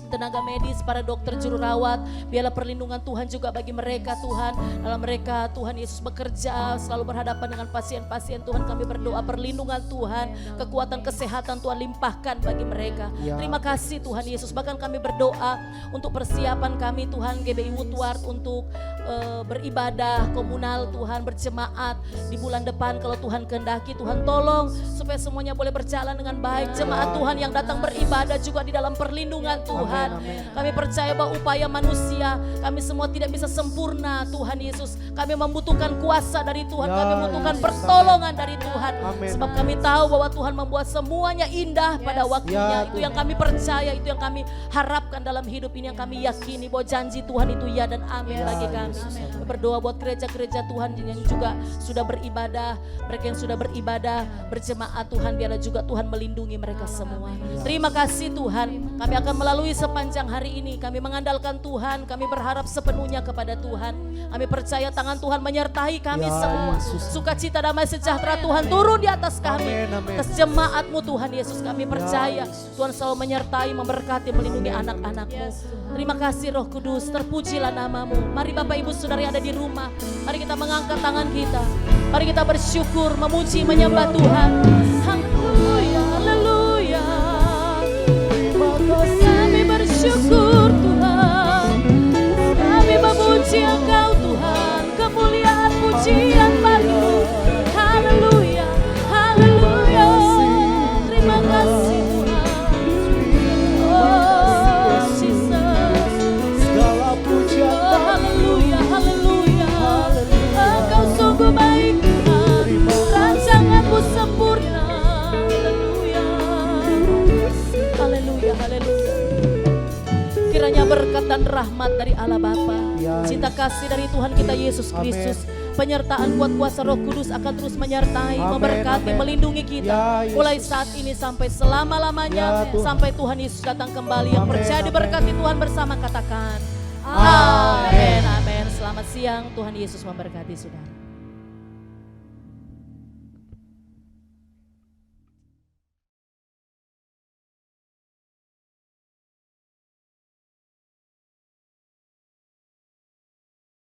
tenaga medis, para dokter, juru rawat. Biarlah perlindungan Tuhan juga bagi mereka Tuhan. Dalam mereka Tuhan Yesus bekerja, selalu berhadapan dengan pasien-pasien Tuhan. Kami berdoa perlindungan Tuhan, kekuatan kesehatan Tuhan limpahkan bagi mereka. Terima kasih Tuhan Yesus. Bahkan kami berdoa untuk persiapan kami Tuhan, GBI Woodward, untuk beribadah komunal Tuhan, berjemaat di bulan depan. Kalau Tuhan kehendaki, Tuhan tolong supaya semuanya boleh berjalan dengan baik. Jemaat Tuhan yang datang beribadah juga di dalam perlindungan Tuhan. Kami percaya bahwa upaya manusia, kami semua tidak bisa sempurna Tuhan Yesus. Kami membutuhkan kuasa dari Tuhan, kami membutuhkan pertolongan dari Tuhan. Sebab kami tahu bahwa Tuhan membuat semuanya indah pada waktunya. Itu yang kami percaya, itu yang kami harapkan dalam hidup ini, yang kami yakini bahwa janji Tuhan itu ya dan amin bagi kami. Berdoa buat gereja-gereja Tuhan yang juga sudah beribadah, mereka yang sudah beribadah berjemaat Tuhan, biarlah juga Tuhan melindungi mereka semua. Terima kasih Tuhan, kami akan melalui sepanjang hari ini, kami mengandalkan Tuhan, kami berharap sepenuhnya kepada Tuhan. Kami percaya tangan Tuhan menyertai kami semua. Sukacita, damai, sejahtera Tuhan turun di atas kami, atas jemaat-Mu Tuhan Yesus. Kami percaya Tuhan selalu menyertai, memberkati, melindungi anak-anak-Mu. Terima kasih Roh Kudus, terpujilah nama-Mu. Mari Bapak Ibu Saudara yang ada di rumah, mari kita mengangkat tangan kita. Mari kita bersyukur, memuji, menyembah Tuhan. Haleluya, haleluya. Kami bersyukur Tuhan, kami memuji Engkau Tuhan, kemuliaan pujian bagimu. Haleluya, haleluya. Terima kasih Tuhan. Oh Jesus, Segala pujian oh haleluya, haleluya. Engkau sungguh baik Tuhan, rancangan-Mu sempurna. Haleluya, haleluya, haleluya. Kiranya berkat dan rahmat dari Allah Bapa, cinta kasih dari Tuhan kita Yesus Kristus, penyertaan kuat kuasa Roh Kudus akan terus menyertai, memberkati, melindungi kita mulai saat ini sampai selama-lamanya, sampai Tuhan Yesus datang kembali. Yang percaya diberkati Tuhan bersama katakan amin, amin. Selamat siang, Tuhan Yesus memberkati saudara.